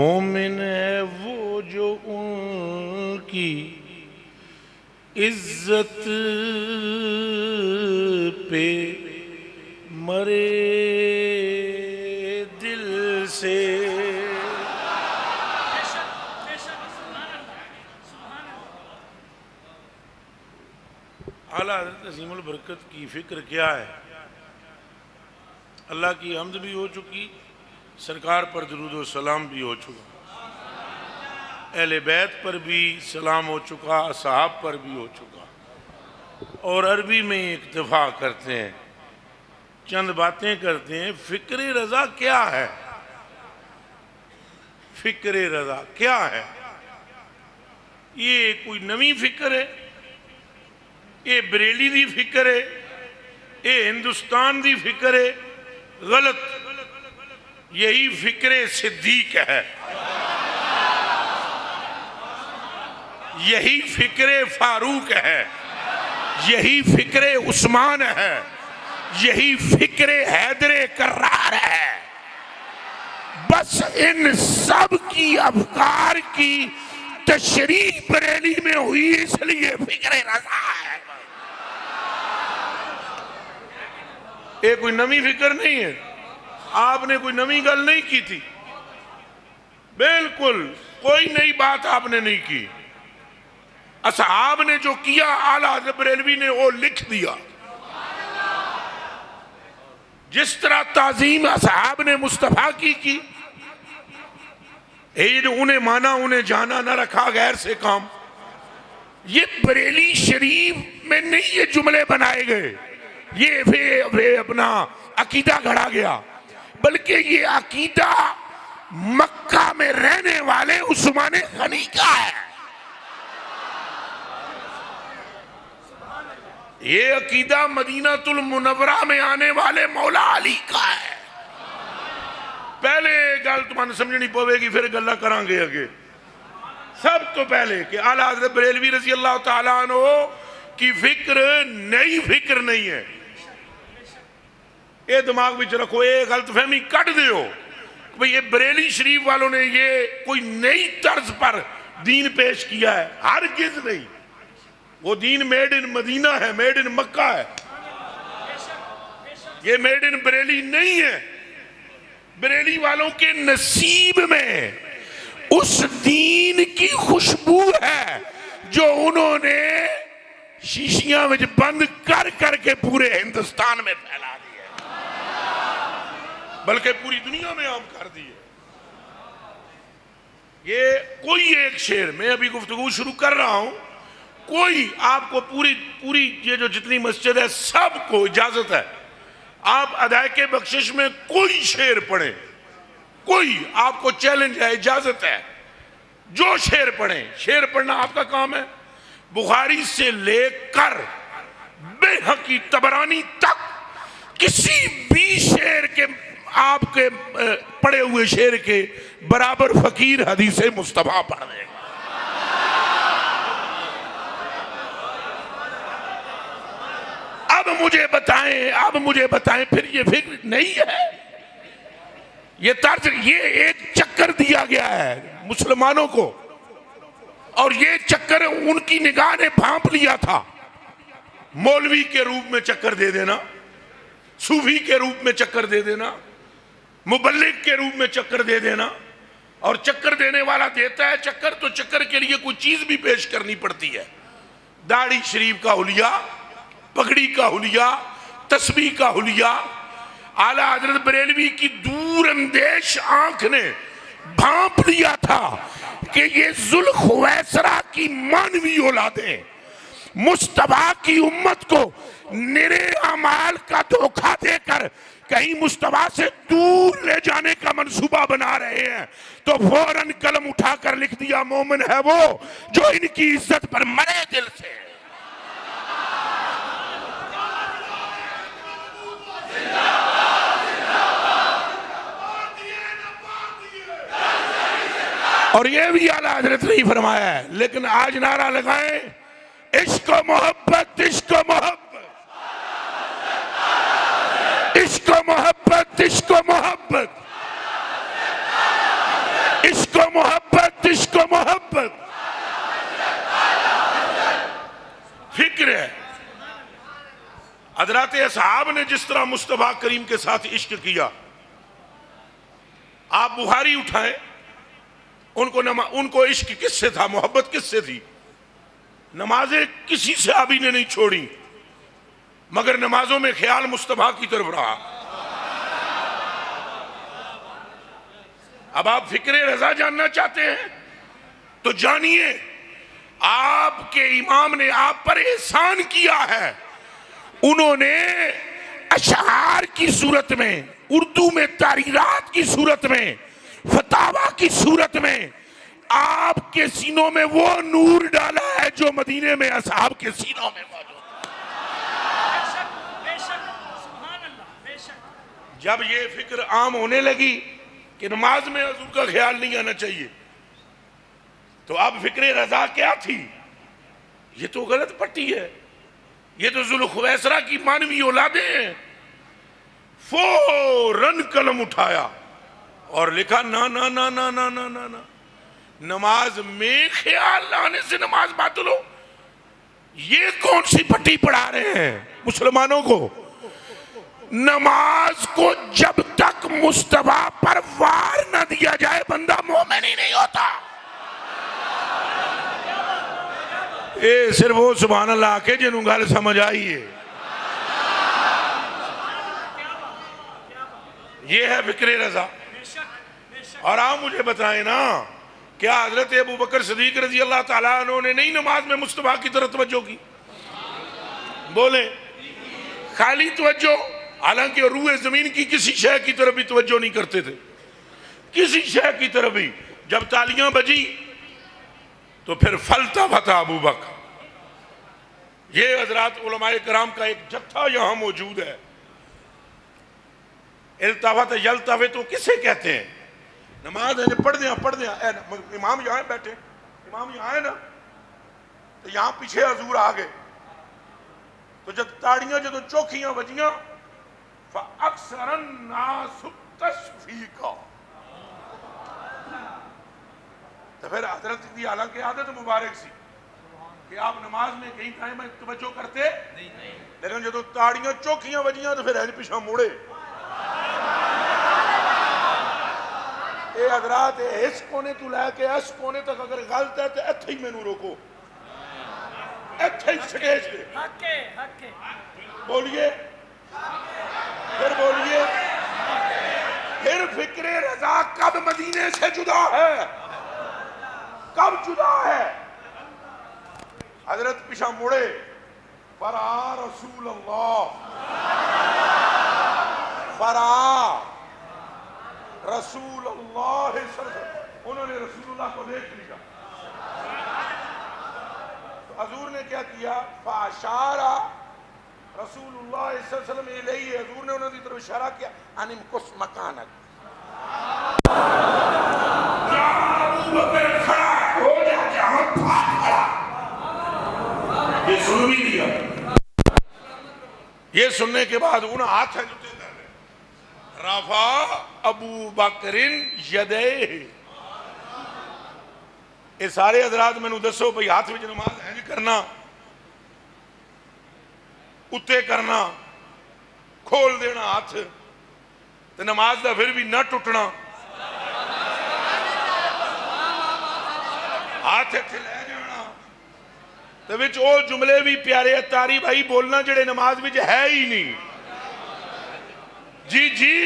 مومن ہے وہ جو ان کی عزت پہ مرے دل سے. اعلیٰ حضرت عظیم البرکت کی فکر کیا ہے؟ اللہ کی حمد بھی ہو چکی، سرکار پر درود و سلام بھی ہو چکا، اہل بیت پر بھی سلام ہو چکا، اصحاب پر بھی ہو چکا. اور عربی میں اکتفا کرتے ہیں، چند باتیں کرتے ہیں. فکر رضا کیا ہے؟ فکر رضا کیا ہے؟ یہ کوئی نئی فکر ہے؟ یہ بریلی دی فکر ہے؟ یہ ہندوستان دی فکر ہے؟ غلط. یہی فکر صدیق ہے، یہی فکر فاروق ہے، یہی فکر عثمان ہے، یہی فکر حیدر کرار ہے. بس ان سب کی افکار کی تشریح بریلی میں ہوئی، اس لیے فکر رضا ہے. یہ کوئی نئی فکر نہیں ہے، آپ نے کوئی نئی گل نہیں کی تھی، بالکل کوئی نئی بات آپ نے نہیں کی. اصحاب نے جو کیا اعلیٰ حضرت بریلوی نے وہ لکھ دیا. جس طرح تعظیم اصحاب نے مصطفیٰ کی انہیں مانا انہیں جانا نہ رکھا غیر سے کام. یہ بریلی شریف میں نہیں یہ جملے بنائے گئے، یہ اپنا عقیدہ گھڑا گیا، بلکہ یہ عقیدہ مکہ میں رہنے والے عثمان غنی کا ہے. یہ عقیدہ مدینہ المنورہ میں آنے والے مولا علی کا ہے. پہلے گل تمہیں سمجھنی پوے گی، پھر گلہ کریں گے آگے. سب تو پہلے کہ اعلیٰ حضرت بریلوی رضی اللہ تعالیٰ عنہ کی فکر نئی فکر نہیں ہے. یہ دماغ میں رکھو، یہ غلط فہمی کٹ دیو کہ یہ بریلی شریف والوں نے یہ کوئی نئی طرز پر دین پیش کیا ہے. ہرگز نہیں. وہ دین میڈ ان مدینہ ہے، میڈ ان مکہ ہے، یہ میڈ ان بریلی نہیں ہے. بریلی والوں کے نصیب میں اس دین کی خوشبو ہے جو انہوں نے شیشیاں میں بند کر کر کے پورے ہندوستان میں پھیلا دیا، بلکہ پوری دنیا میں عام کر دی ہے. یہ کوئی ایک شعر، میں ابھی گفتگو شروع کر رہا ہوں، کوئی آپ کو پوری یہ جو جتنی مسجد ہے سب کو اجازت ہے آپ ادائے بخشش میں کوئی شعر پڑھیں، کوئی آپ کو چیلنج ہے، اجازت ہے، جو شعر پڑھیں. شعر پڑھنا آپ کا کام ہے. بخاری سے لے کر بیہقی طبرانی تک کسی بھی شعر کے آپ کے پڑھے ہوئے شعر کے برابر فقیر حدیث مصطفیٰ پڑھ دے گا. اب مجھے بتائیں پھر یہ فکر نہیں ہے؟ یہ طرز، یہ ایک چکر دیا گیا ہے مسلمانوں کو، اور یہ چکر ان کی نگاہ نے بھانپ لیا تھا. مولوی کے روپ میں چکر دے دینا، صوفی کے روپ میں چکر دے دینا، مبلغ کے روپ میں چکر دے دینا. اور چکر دینے والا دیتا ہے چکر، تو چکر کے لیے کوئی چیز بھی پیش کرنی پڑتی ہے. داڑھی شریف کا حلیہ، پگڑی کا حلیہ، تسبیح کا حلیہ. اعلیٰ حضرت بریلوی کی دور اندیش آنکھ نے بھانپ لیا تھا کہ یہ ذوالخویسرہ کی مانوی اولادیں مصطفیٰ کی امت کو نرے اعمال کا دھوکہ دے کر کہیں مصطفیٰ سے دور لے جانے کا منصوبہ بنا رہے ہیں. تو فوراً قلم اٹھا کر لکھ دیا، مومن ہے وہ جو ان کی عزت پر مرے دل سے. اور یہ بھی اعلیٰ حضرت نہیں فرمایا ہے، لیکن آج نعرہ لگائیں، عشق و محبت، عشق و محبت، عشق و محبت، عشق و محبت. عشق و محبت، عشق و محبت، فکر ہے۔ حضرات اصحاب نے جس طرح مصطفیٰ کریم کے ساتھ عشق کیا، آپ بخاری اٹھائیں، ان کو عشق کس سے تھا، محبت کس سے تھی؟ نمازیں کسی صحابی نے نہیں چھوڑی، مگر نمازوں میں خیال مصطفیٰ کی طرف رہا۔ اب آپ فکر رضا جاننا چاہتے ہیں تو جانیے، آپ کے امام نے آپ پر احسان کیا ہے، انہوں نے اشعار کی صورت میں، اردو میں تحریرات کی صورت میں، فتاوی کی صورت میں آپ کے سینوں میں وہ نور ڈالا ہے جو مدینے میں اصحاب کے سینوں میں موجود ہے۔ جب یہ فکر عام ہونے لگی کہ نماز میں حضور کا خیال نہیں آنا چاہیے، تو اب فکر رضا کیا تھی؟ یہ تو غلط پٹی ہے، یہ تو ذوالخویسرہ کی مانوی اولادیں ہیں۔ فوراً قلم اٹھایا اور لکھا نا نا نا نا نا نا نا نا، نماز میں خیال آنے سے نماز باطل ہو؟ یہ کون سی پٹی پڑھا رہے ہیں مسلمانوں کو؟ نماز کو جب تک مصطفیٰ پر وار نہ دیا جائے بندہ مومن ہی نہیں ہوتا۔ اے صرف وہ سبحان اللہ کے جنہوں گل سمجھ آئی ہے، یہ ہے فکر رضا۔ اور آپ مجھے بتائیں نا، کیا حضرت ابو بکر صدیق رضی اللہ تعالیٰ عنہ نے نہیں نماز میں مصطفیٰ کی طرف توجہ کی؟ بولیں، خالی توجہ، حالانکہ روح زمین کی کسی شے کی طرف بھی توجہ نہیں کرتے تھے، کسی شے کی طرف بھی۔ جب تالیاں بجی تو پھر فلتفت ابو بکر۔ یہ حضرات علماء کرام کا ایک جتھا یہاں موجود ہے۔ التفت یلتفت تو کسے کہتے ہیں؟ نماز ہے پڑھ دیا امام یہاں بیٹھے، امام یہاں ہے نا، تو یہاں پیچھے حضور آگے، تو جب تاڑیاں جدو چوکھیاں بجیاں فَأَكْثَرَ النَّاسُ التَّشْفِيقَ، تو پھر حضرت کی حالانکہ عادت مبارک سی کہ آپ نماز میں کہیں ٹائم میں توجہ کرتے لیکن جدو تاڑیاں چوکھیاں بجیاں تو پھر ہے پیچھا موڑے۔ اے حضرات اس کونے تو لے کے اس کونے تک اگر غلط ہے تو اتھے ہی میں نو روکو، اتھے ہی سٹیج پہ بولیے، پھر بولیے۔ پھر فکر رضا کب مدینے سے جدا ہے؟ کب جدا ہے؟ حضرت پیچھا مڑے، فرا رسول اللہ، فرا رسول اللہ صلی اللہ علیہ وسلم، انہوں نے رسول اللہ کو دیکھ لیا۔ تو حضور نے کیا کیا؟ فاشارہ رسول اللہ صلی اللہ علیہ وسلم علیہ، حضور نے انہوں کی طرف اشارہ کیا، ان امکس مکانک، یہ سن بھی لیا۔ یہ سننے کے بعد انہوں ہاتھ ہے جوتے کر رہے، رفع ابو بکر یدہ۔ یہ سارے حضرات میں نے دسو بھئی ہاتھ میں نماز ہے نہیں کرنا، اتے کرنا، کھول دینا ہاتھ تو نماز دا پھر بھی نہ ٹوٹنا، ہاتھ اتھے لے جانا تو وچ او جملے بھی پیارے اتاری بھائی بولنا جڑے نماز وچ ہے ہی نہیں۔ جی جی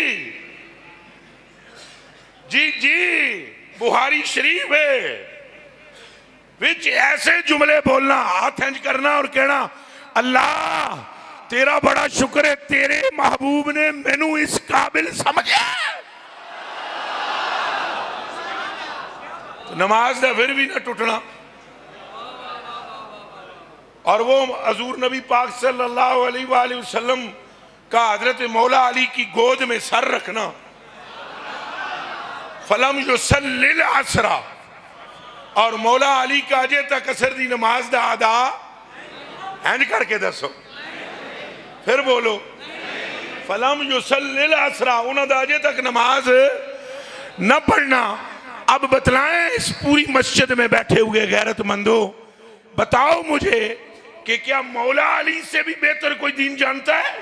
جی جی بخاری شریف ہے، وچ ایسے جملے بولنا، ہاتھ ہنج کرنا اور کہنا اللہ تیرا بڑا شکر ہے تیرے محبوب نے مینوں اس قابل سمجھا۔ نماز دا پھر بھی نہ ٹوٹنا۔ اور وہ حضور نبی پاک صلی اللہ علیہ وآلہ وسلم کا حضرت مولا علی کی گود میں سر رکھنا، فلم یصلی العصر، اور مولا علی کا اجے تک عصر دی نماز دا ادا ہینڈ کر کے دسو، پھر بولو فلم یصلی العصر، انہوں دا اجے تک نماز نہ پڑھنا۔ اب بتلائیں اس پوری مسجد میں بیٹھے ہوئے غیرت مندوں، بتاؤ مجھے کہ کیا مولا علی سے بھی بہتر کوئی دین جانتا ہے؟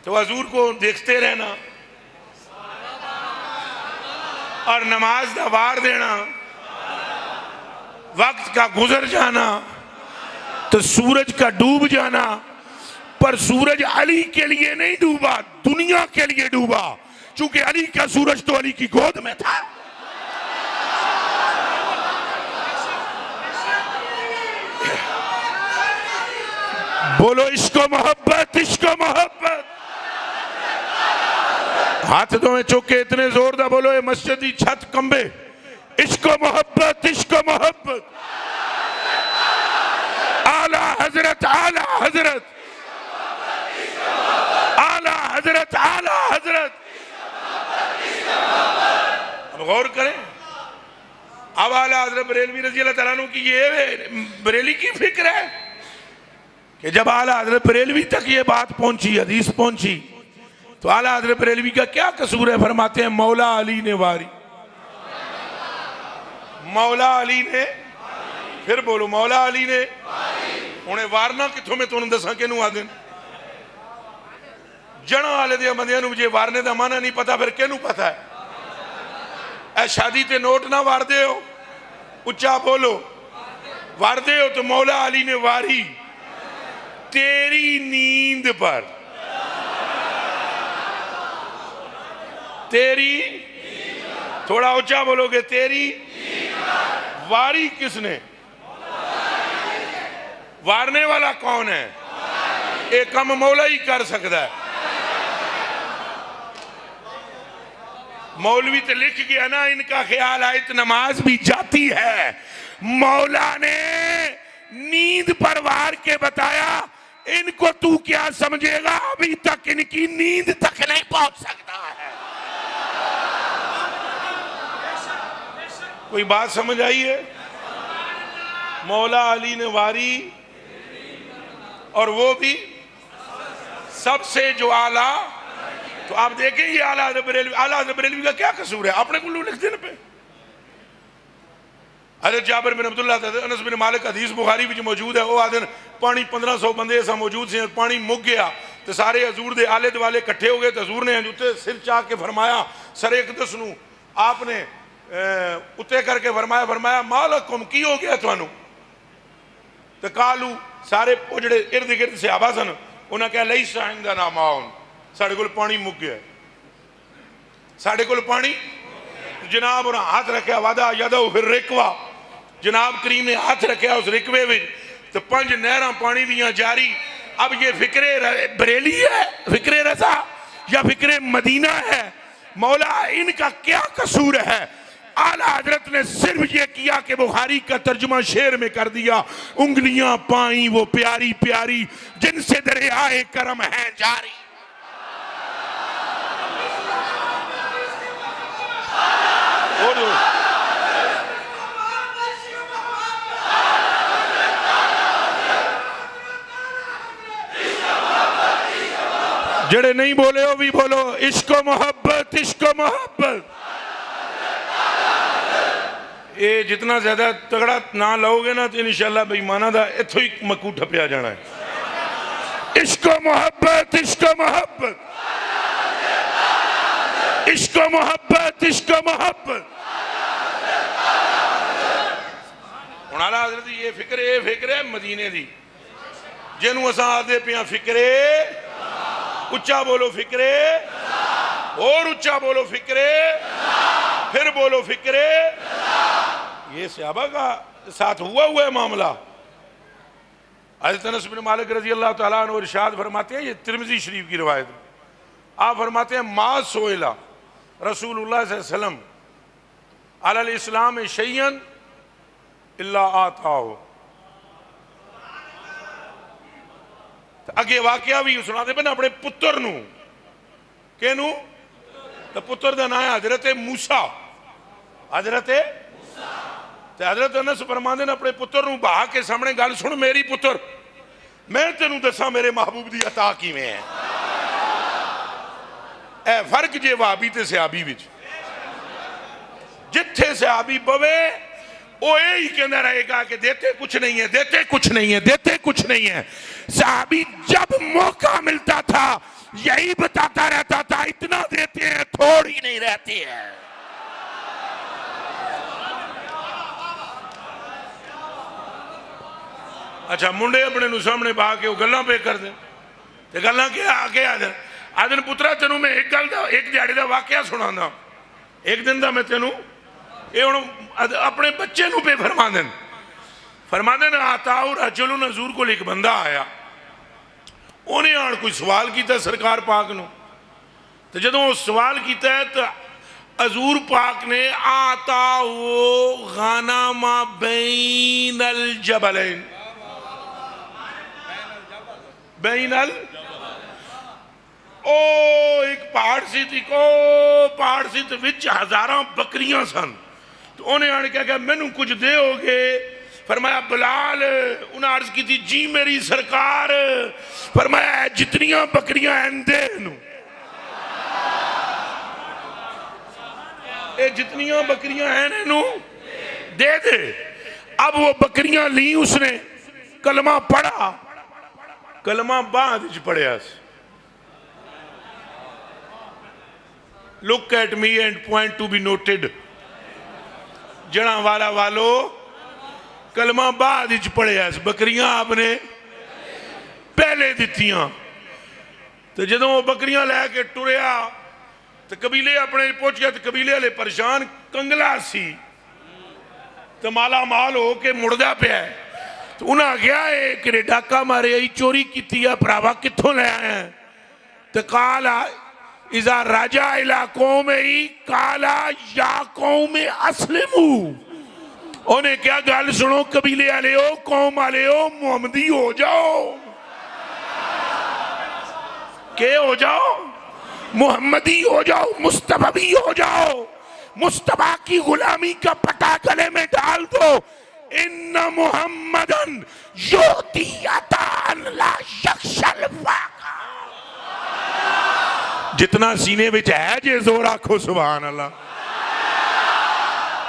تو حضور کو دیکھتے رہنا اور نماز دا وار دینا، وقت کا گزر جانا تو سورج کا ڈوب جانا، پر سورج علی کے لیے نہیں ڈوبا، دنیا کے لیے ڈوبا، چونکہ علی کا سورج تو علی کی گود میں تھا۔ بولو عشق و محبت، عشق و محبت، ہاتھ دو میں چوکے اتنے زور دا بولو اے مسجدی چھت کمبے، عشق و محبت، عشق و محبت، اعلیٰ حضرت، اعلیٰ حضرت، اعلیٰ حضرت، اعلیٰ حضرت۔ اب غور کریں، اب اعلیٰ حضرت بریلوی رضی اللہ تعالیٰ عنہ کی یہ بریلی کی فکر ہے کہ جب اعلیٰ حضرت بریلوی تک یہ بات پہنچی، حدیث پہنچی، تو اعلیٰ حضرت بریلوی کا کیا قصور ہے؟ فرماتے ہیں مولا علی نے واری، مولا علی نے، پھر بولو مولا علی نے، انہیں وارنا کتوں میں تو انہوں دساں کہ نو آدن جنا والے دیا بندیاں نو مجھے وارنے دا معنی نہیں پتا، پھر کہ نو پتا ہے؟ اے شادی تے نوٹ نہ وار دے ہو، اچھا بولو، وار دے ہو تو مولا علی نے واری تیری نیند پر، تیری، تھوڑا اچھا بولو گے، تیری واری کس نے؟ وارنے والا کون ہے؟ ایک کم مولا ہی کر سکتا ہے۔ مولوی تے لکھ گیا نا، ان کا خیال آیت نماز بھی جاتی ہے، مولا نے نیند پر وار کے بتایا، ان کو تو کیا سمجھے گا، ابھی تک ان کی نیند تک نہیں پہنچ سکتا ہے۔ کوئی بات سمجھ آئی ہے؟ مولا علی نے واری، اور وہ بھی سب سے جو اعلیٰ، تو آپ دیکھیں یہ اعلیٰ حضرت بریلوی، اعلیٰ حضرت بریلوی کا کیا قصور ہے؟ اپنے کلو لکھ دینے پہ۔ حضرت جابر بن عبداللہ، انس بن مالک، حدیث بخاری بھی جو موجود ہے، وہ آدھن پانی 1500 بندے ایسا موجود سے، پانی مک گیا تو سارے حضور دے آلے دوالے کٹھے ہو گئے، تو حضور نے جوتے سر چاہ کے فرمایا، سر اقدس نو آپ نے اتے کر کے فرمایا مالکم کی ہو گیا تو انو، تو کالو سارے پوجڑے ارد گرد سے آبا سن، انہاں کہا لیسا عندنا ماؤن، ساڑھے کل پانی مک گیا، ساڑھے کل پانی، جناب انہاں ہاتھ رکھیا، وعدہ یدو پھر رکوا، جناب کریم نے ہاتھ رکھیا اس رکوے میں، تو 5 نہراں پانی دیاں جاری۔ اب یہ فکر بریلی ہے، فکر رضا یا فکر مدینہ ہے؟ مولا ان کا کیا قصور ہے؟ اعلیٰ حضرت نے صرف یہ کیا کہ بخاری کا ترجمہ شعر میں کر دیا، انگلیاں پائیں وہ پیاری پیاری جن سے دریائے کرم ہے جاری۔ جڑے نہیں بولے ہو بھی بولو، عشق و محبت، عشق و محبت۔ یہ جتنا زیادہ تگڑا نہ لاؤ گے نا تو انشاءاللہ بھائی مانا دا اتھو ہی مکو ٹھپیا جانا ہے۔ عشق و محبت، عشق و محبت، عشق و محبت، عشق و محبت۔ اعلیٰ حضرت یہ فکر ہے مدینے دی، جنہوں اساں آدھے پیاں فکرے، اچھا بولو فکرے، اور اچھا بولو فکرے، پھر بولو فکرے۔ یہ صحابہ کا ساتھ ہوا ہے معاملہ۔ حضرت انس بن مالک رضی اللہ تعالیٰ عنہ ارشاد فرماتے ہیں، یہ ترمذی شریف کی روایت، آپ فرماتے ہیں ما سئل رسول اللہ صلی اللہ علیہ وسلم علی الاسلام شیئا الا آتاہ۔ اگے واقعہ بھی سنا دے بنا اپنے پتر نو، کہ نو؟ تو پتر دا نام ہے حضرت موسیٰ، حضرت حضرت انس فرماندے نے اپنے پتر نو بہا کے سامنے گل سن میری پتر، میں تینوں دساں میرے محبوب دی عطا کیویں ہے۔ اے فرق جے وہابی تے صحابی وچ، جتھے صحابی بوے وہ یہی کہنا رہے گا کہ دیتے کچھ نہیں ہے، دیتے کچھ نہیں ہے، دیتے کچھ نہیں ہے۔ صحابی جب موقع ملتا تھا یہی بتاتا رہتا تھا اتنا دیتے ہیں تھوڑی نہیں رہتی ہے۔ اچھا منڈے اپنے نو سامنے با کے وہ گلاں پہ کر دیں تے گلاں کے آگے آدن پترا تینوں میں ایک گل دا ایک دیہڑی دا واقعہ سنانا، ایک دن دا میں تینوں یہ اپنے بچے نو پہ فرما دیں آتاؤ رجل، حضور کو ایک بندہ آیا، انہیں آن کوئی سوال کیتا سرکار پاک نو، تو جدوں وہ سوال کیتا ہے تو حضور پاک نے آتاؤ غنم بین الجبلین، بین او ایک پہاڑ سی تھی، پہاڑ سی تو وچ ہزاراں بکریاں سن، تو انہیں آنے کہا کہ میں نو کچھ دے ہوگے؟ فرمایا بلال، انہیں عرض کی تھی جی میری سرکار، فرمایا جتنیاں بکریاں ہیں دے نو، اے جتنیاں بکریاں ہیں نو دے دے۔ اب وہ بکریاں لیں اس نے، کلمہ پڑھا، کلمہ بعد جو پڑھیا سی، look at me and point to be noted، جڑا والا والو کلمہ بعد جو پڑھیا سی، بکریاں آپ نے پہلے دیتیاں۔ تو جدوں وہ بکریاں لے کے ٹریا تو قبیلے اپنے پہنچ گیا، تو قبیلے والے پریشان، کنگلا سی تو مالا مال ہو کے مردہ پہ ہے، تو انہاں گیا ایک ڈاکہ مارے ای چوری کیتی ہے پراوا کتھوں لے آئے ہیں؟ تو قالا اذا راجع الى قومہی قالا یا قوم اسلمو، انہیں کیا گال سنو قبیلے والے ہو، قوم والے ہو، محمدی ہو جاؤ، کہ ہو جاؤ محمدی ہو جاؤ، مصطفی ہو جاؤ، مصطفیٰ کی غلامی کا پٹا گلے میں ڈال دو، ان محمدن یوتی عطان لا یخشى الفاقہ، جتنا سینے وچ ہے جے زور آکھو سبحان اللہ۔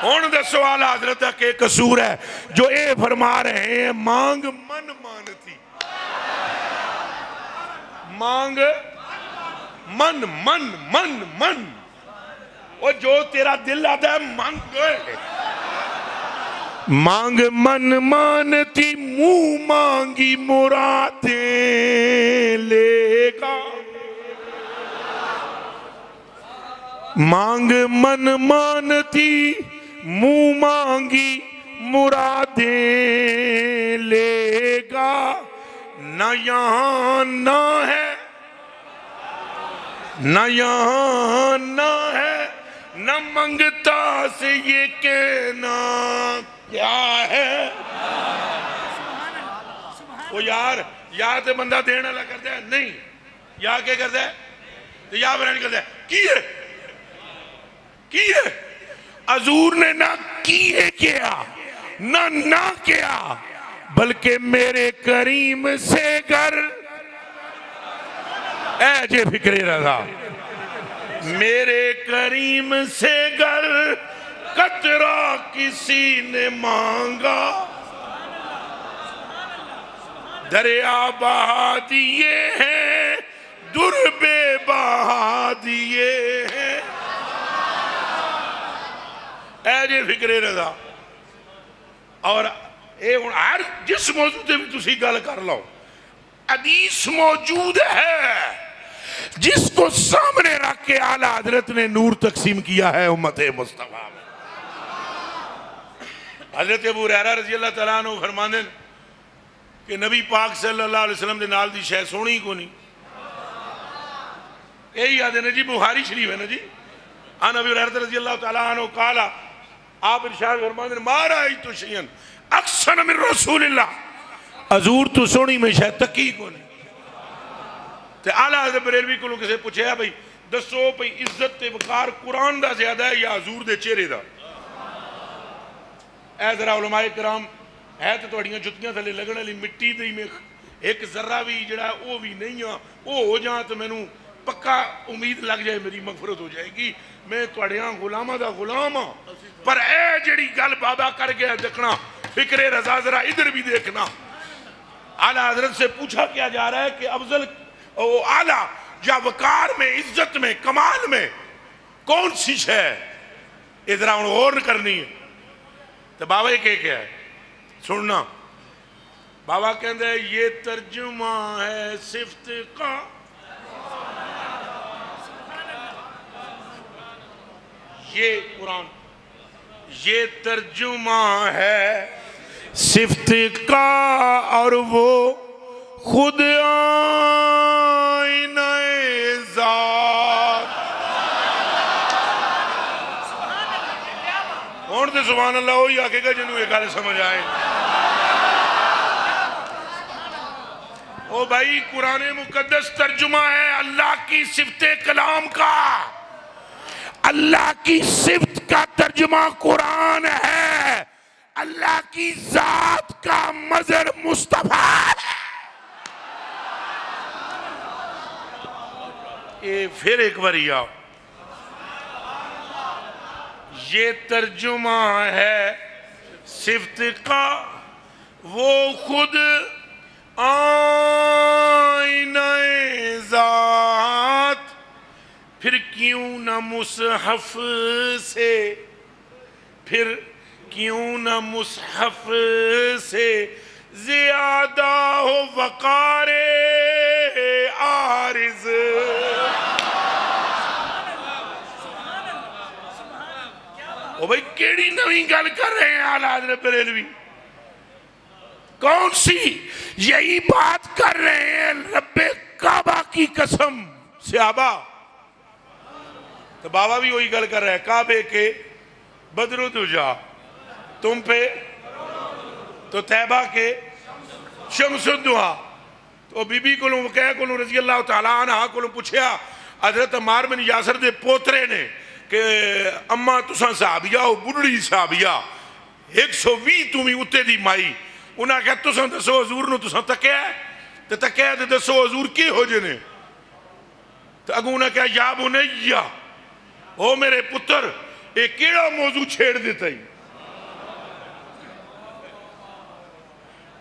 ہون دے سوال حضرت کے قصور ہے جو اے فرما رہے ہیں مانگ من مانتی، مانگ من من من من، وہ جو تیرا دل آتا ہے مانگ گئے، مانگ من مانتی منہ مانگی مرادیں لے گا، مانگ من مانتی منہ مانگی مرادیں لے گا، نہ یہاں نہ ہے، نہ یہاں نہ ہے، نہ منگتا سے یہ کہنا کیا ہے۔ وہ یار تے بندہ دینا لگ کرتا ہے، نہیں یا کیا کرتا ہے، تو یا برانی کرتا ہے کیے کیے، حضور نے نہ کیے کیا نہ کیا، بلکہ میرے کریم سے گر، اے جے فکر رضا، میرے کریم سے گر قطرہ کسی نے مانگا، دریا بہا دیے ہیں در بے بہا دیے ہیں، اے جے فکر رضا۔ اور اے ہر جس موضوع تے بھی تسی گل کر لو، حدیث موجود ہے جس کو سامنے رکھ کے اعلیٰ حضرت نے نور تقسیم کیا ہے امت مصطفیٰ میں۔ حضرت ابو ہریرہ رضی اللہ تعالیٰ عنہ فرماندے کہ نبی پاک صلی اللہ علیہ وسلم دے نال دی شے سونی کو نہیں، یہی یاد ہے نا جی، بخاری شریف ہے نا جی، عن ابی ہریرہ رضی اللہ تعالیٰ عنہ قالا، آپ ارشاد فرماندے ما رأیت شیئا احسن من رسول اللہ، حضور تو سونی میں شاید تکی کو نہیں۔ تے اعلیٰ حضرت بریلوی کو کسے پوچھے ہے بھئی دسو بھئی عزت تے وقار قرآن دا زیادہ ہے یا حضور دے چہرے دا؟ اے ذرا علماء کرام ہے تو توڑیاں جتیاں تھلے لگنے لی مٹی دی میں ایک ذرہ بھی جڑا ہے وہ بھی نہیں ہے، وہ ہو جہاں تو میں نو پکا امید لگ جائے میری مغفرت ہو جائے گی، میں تواڈیاں غلاماں دا غلام ہاں۔ پر اے جڑی گل بابا کر گیا دیکھنا، فکر رضا ذرا ادھر بھی دیکھنا۔ اعلیٰ حضرت سے پوچھا کیا جا رہا ہے کہ افضل اعلیٰ یا وقار میں، عزت میں، کمال میں کون سی شے ہے؟ ادھر ہن غور کرنی ہے۔ تو بابا یہ کیا ہے سننا، بابا کہندے ہیں یہ ترجمہ ہے صفت کا، یہ قرآن یہ ترجمہ ہے صفت کا، اور وہ خود آئینہ ذات۔ کون دے سبحان اللہ ہوئی آکے گا جنہوں ایک گل سمجھ آئے۔ او بھائی قرآن مقدس ترجمہ ہے اللہ کی صفت کلام کا، اللہ کی صفت کا ترجمہ قرآن ہے، اللہ کی ذات کا مظہر مصطفیٰ ہے۔ یہ پھر ایک باری آؤ، یہ ترجمہ ہے صفت کا، وہ خود آئینہ ذات، پھر کیوں نہ مصحف سے، پھر کیوں نہ مصحف سے زیادہ ہو وقار عارض۔ او بھئی کیڑی نویں گل کر رہے ہیں اعلیٰ حضرت بریلوی؟ کون سی؟ یہی بات کر رہے ہیں رب کعبہ کی قسم صحابہ۔ تو بابا بھی وہی گل کر رہے ہیں، کعبے کے بدر دجا تم پہ، تو طیبہ کے شمس الدحا۔ تو بی بی کولوں کہہ کولوں رضی اللہ تعالیٰ عنہ کولوں پوچھیا حضرت عمار بن یاسر دے پوترے نے کہ اماں تساں صحابیہ ہو، بڑھڑی صحابیہ 120 تمہیں اتے دی مائی، انہاں کہا تساں دسو حضور نو تساں تکیا ہے، تو تکیا ہے تو دسو حضور کی ہو جنے؟ تو اگوں انہاں کہا یا بنیہ، او میرے پتر ایک کیڑا موضوع چھیڑ دیتا ہی،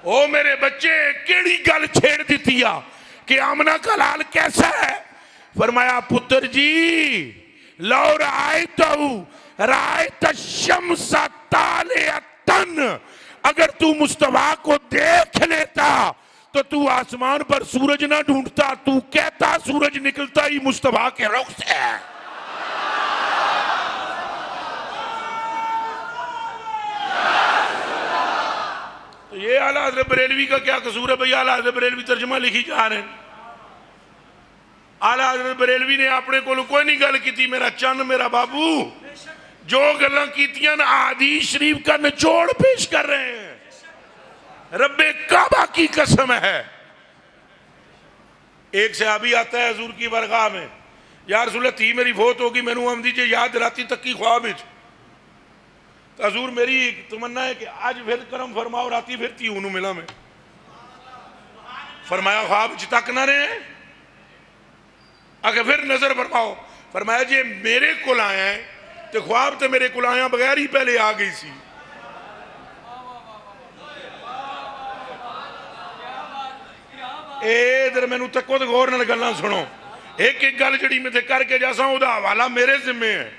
او میرے بچے کیڑی گل چھیڑ دیتی ہے کہ آمنہ کا لال کیسا ہے؟ فرمایا پتر جی لو رائت الشمس طالعتن، اگر تو مصطفیٰ کو دیکھ لیتا تو تو آسمان پر سورج نہ ڈھونڈتا، تو کہتا سورج نکلتا ہی مصطفیٰ کے رخ سے ہے۔ تو یہ اعلیٰ حضرت بریلوی کا کیا قصور ہے بھئی؟ اعلیٰ حضرت بریلوی ترجمہ لکھی جا رہے ہیں۔ اعلیٰ حضرت بریلوی نے اپنے کو کوئی نہیں گل کی تھی، میرا چند میرا بابو جو گلاں کیتیاں احادیث شریف کا نچوڑ پیش کر رہے ہیں، رب کعبہ کی قسم ہے۔ ایک صحابی آتا ہے حضور کی برگاہ میں، یا رسول اللہ تھی میری فوت ہوگی، میں نو ہم دیجئے یاد راتی تک کی خواب اچ، تو حضور میری تمنا ہے کہ آج پھر کرم فرماؤ، راتی پھر تھی انہوں ملا میں۔ فرمایا خواب اچ تک نہ رہے ہیں، اگر پھر نظر فرماؤ۔ فرمایا جی میرے کل آیا ہے تو خواب تو میرے کل آیا بغیر ہی پہلے آ گئی سی۔ ادھر میں نو تکو تو غور نہ گلنا سنو، ایک ایک گل جڑی میں تے کر کے جیسا ہوں دا حوالہ میرے ذمہ ہے،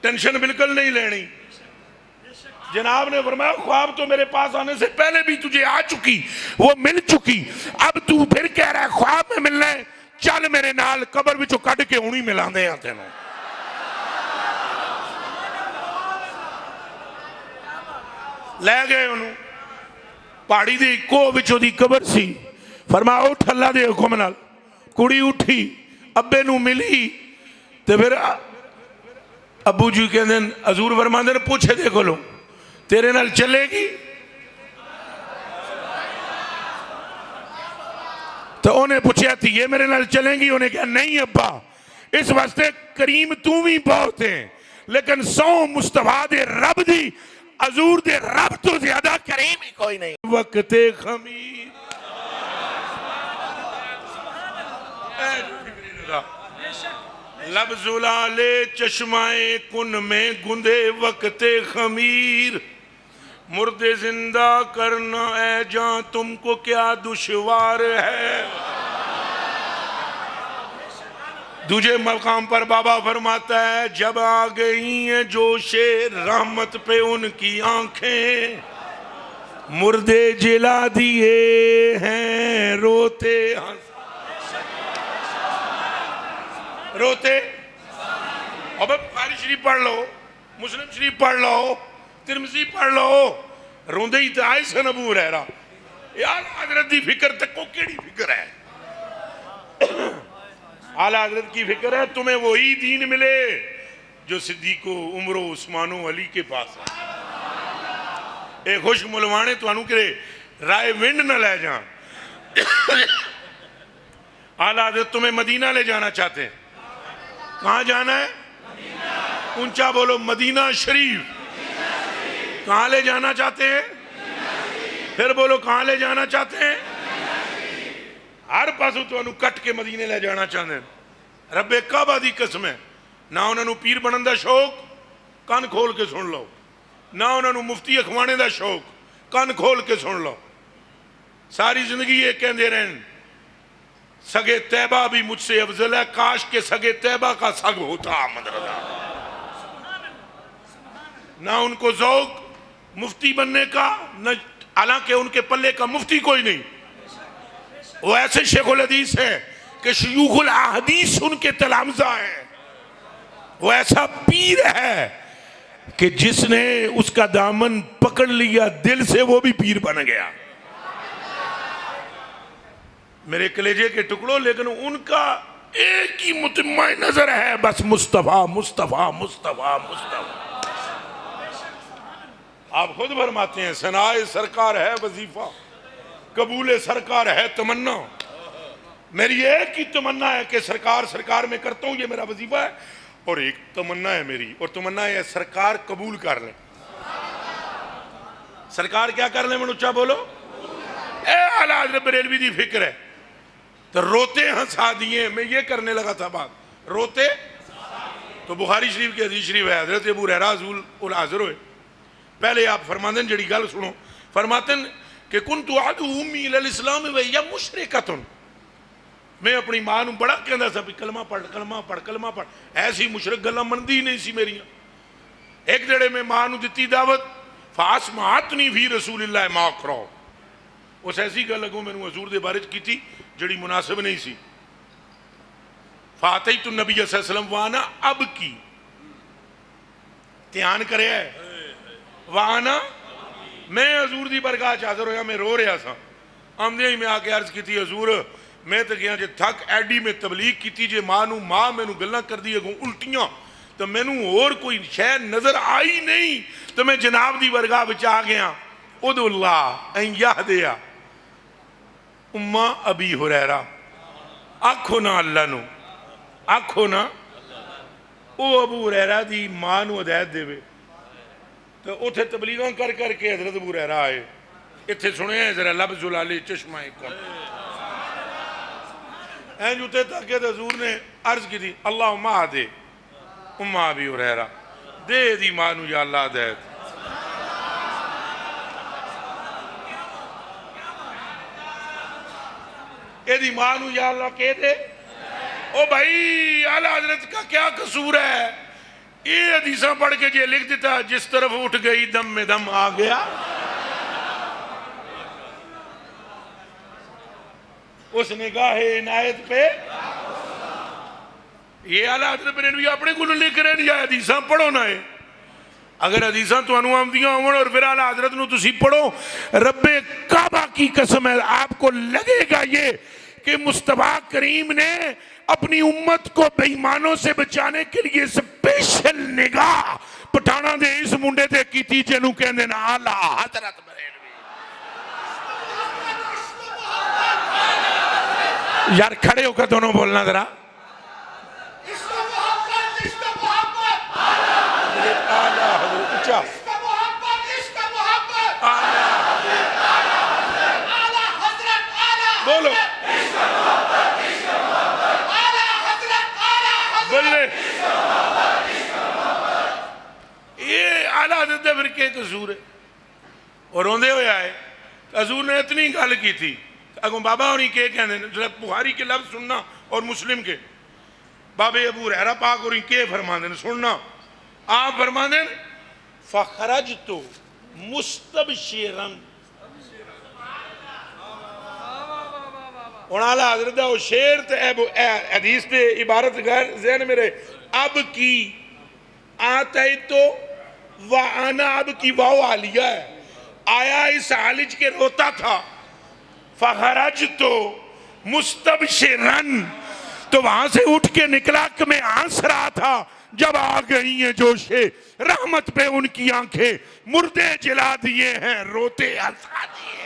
ٹینشن بالکل نہیں لینی۔ جناب نے فرمایا خواب تو میرے پاس آنے سے پہلے بھی تجھے آ چکی، وہ مل چکی، اب تو پھر کہہ رہا ہے خواب میں ملنا ہے، چل میرے نال قبر بھی چو کٹ کے ہونی ملا دے آتے ہیں۔ لے گئے انہوں پہاڑی دی کو بچو دی قبر سی، فرمایا اٹھ اللہ دے حکم نال، کڑی اٹھی ابے نو ملی، تو پھر ابو جی کہتے ہیں حضور فرماندے نے پوچھے دے کھولو تیرے نال چلے گی؟ تو انہیں پوچھا تھی یہ میرے نال چلیں گی؟ انہیں کہا نہیں ابا، اس واسطے کریم تو بھی بہت ہیں، لیکن سو مصطفیٰ دے رب دی، حضور دے رب تو زیادہ کریم ہی کوئی نہیں۔ وقت خمیر لب زلال چشمائے کن میں گندے وقت خمیر، مردے زندہ کرنا اے جان تم کو کیا دشوار ہے۔ دوجے مقام پر بابا فرماتا ہے جب آ گئی ہیں جوش رحمت پہ ان کی آنکھیں، مردے جلا دیے ہیں روتے روتے۔ اب بخاری شریف پڑھ لو، مسلم شریف پڑھ لو، ترمذی پڑھ لو، روندے ہی تو آئے سن ابو ہریرہ۔ یار حضرت دی فکر تک کو کیڑی فکر ہے؟ اعلیٰ حضرت کی فکر ہے تمہیں وہی دین ملے جو صدیق و عمر و عثمان و علی کے پاس ہے۔ اے خوش ملوانے تو انہوں کرے رائے ونڈ نہ لے جان۔ اعلیٰ حضرت تمہیں مدینہ لے جانا چاہتے ہیں۔ کہاں جانا ہے؟ اونچا بولو، مدینہ شریف۔ کہاں لے جانا چاہتے ہیں؟ پھر بولو کہاں لے جانا چاہتے ہیں؟ ہر پاسو تو انہوں کٹ کے مدینے لے جانا چاہتے ہیں۔ رب کعبہ دی قسم ہے، نہ انہوں پیر بنن دا شوق، کان کھول کے سن لو، نہ انہوں مفتی اخوانے دا شوق، کان کھول کے سن لو۔ ساری زندگی یہ کہندے رہن سگے طیبہ بھی مجھ سے افضل ہے، کاش کے سگے طیبہ کا سگ ہوتا احمد رضا۔ نہ ان کو ذوق مفتی بننے کا، نہ حالانکہ ان کے پلے کا مفتی کوئی نہیں۔ وہ ایسے شیخ الحدیث ہے کہ شیوخ الاحادیث ان کے تلامذہ ہیں۔ وہ ایسا پیر ہے کہ جس نے اس کا دامن پکڑ لیا دل سے وہ بھی پیر بن گیا۔ میرے کلیجے کے ٹکڑوں، لیکن ان کا ایک ہی متمع نظر ہے، بس مصطفیٰ مصطفیٰ مصطفیٰ مصطفیٰ۔ آپ خود فرماتے ہیں ثنائے سرکار ہے وظیفہ، قبول سرکار ہے تمنا۔ میری ایک ہی تمنا ہے کہ سرکار سرکار میں کرتا ہوں، یہ میرا وظیفہ ہے، اور ایک تمنا ہے میری، اور تمنا ہے سرکار قبول کر لیں۔ سرکار کیا کر لیں؟ منوچا بولو۔ اے اعلیٰ حضرت بریلوی دی فکر ہے تو روتے ہنسا دیے۔ میں یہ کرنے لگا تھا بات، روتے تو بخاری شریف کی حدیث شریف ہے، حضرت ابو ہریرہ حضور حاضر ہوئے، پہلے آپ فرماتے ہیں جڑی گل سنو، فرماتے ہیں کہ کنت ادعو امی الی الاسلام وہی مشرکۃ، میں اپنی ماں نو بڑا کہندا سا بھی کلمہ پڑھ کلمہ پڑھ کلمہ پڑھ، ایسی مشرک گلاں مندی نہیں سی میریاں۔ ایک جڑے میں ماں نو دتی دعوت، فاسمعتنی فی رسول اللہ ما اکرہ، اس ایسی گل اگوں میں حضور دے بارے کی تھی جڑی مناسب نہیں سی۔ فاتیت النبی صلی اللہ علیہ وسلم وانا اب کی، دھیان کرے ہے، وانا میں حضور دی برگاہ حاضر ہویا، میں رو رہا سا۔ آمدے ہی میں آ کے عرض کی تھی حضور میں تو گیا جے تھک ایڈی میں تبلیغ کی تھی، جے ماں میں نو گلنا کر دی اگوں الٹیاں تو میں نو اور کوئی شے نظر آئی نہیں، تو میں جناب دی برگاہ بچا گیا۔ ادعو اللہ ان یہدیا امہ ابی ہریرہ، آکھو نا اللہ نو، آکھو نا او ابو ہریرہ دی ماں نو ہدایت دے وے۔ تو اتھے تبلیغاں کر کر کے حضرت ابو ہریرہ آئے، اتھے سنے ہیں ذرا لب زلال چشمہ کن، این جوتے تاکہ حضور نے عرض کی تھی اللہم آدے امہ ابی ہریرہ، دے دی ماں نو یا اللہ ہدایت۔ اے دی ماں نو یا اللہ کہہ دے۔ او بھائی اعلیٰ حضرت کا کیا قصور ہے؟ یہ حدیثاں پڑھ کے جے لکھ دیتا جس طرف اٹھ گئی دم میں دم آ گیا۔ اس نگاہ عنایت پہ یہ اعلیٰ حضرت بریلوی اپنے کو لکھ رہے ہیں، یا حدیثاں پڑھو نہ ہے۔ اگر حدیثاں تو انہوں آمدیاں ہوں اور پھر اعلیٰ حضرت نو تسی پڑھو، رب کعبہ کی قسم ہے آپ کو لگے گا یہ کہ مصطفیٰ کریم نے اپنی امت کو بے ایمانوں سے بچانے کے لیے سپیشل نگاہ پٹھانا دے اس منڈے دے کی تھی جنہوں کہنے نا اعلیٰ حضرت بریلوی۔ یار کھڑے ہو کر دونوں بولنا ذرا، بولو بولے یہ آلہ حضرت فرقے قصور ہے. اور روندے ہوئے آئے حضور نے اتنی گل کی تھی اگوں بابا ہونی کے کہنے بخاری کے لفظ سننا اور مسلم کے بابے ابو ہریرہ پاک اور کے فرماندے نے سننا. آپ فرماندے فخرجت مستبشرا. اور اعلیٰ حضرت وہ شیر حدیث تے عبارت غیر ذہن میرے اب کی آتے تو وَأَنَا اب کی واو عالیہ ہے. آیا اس عالج کے روتا تھا فخرجت مستبشرا تو وہاں سے اٹھ کے نکلا کہ میں ہنس رہا تھا جب آ گئی ہیں جوشے رحمت پہ ان کی آنکھیں مردے جلا دیے ہیں روتے ہنسا دیے.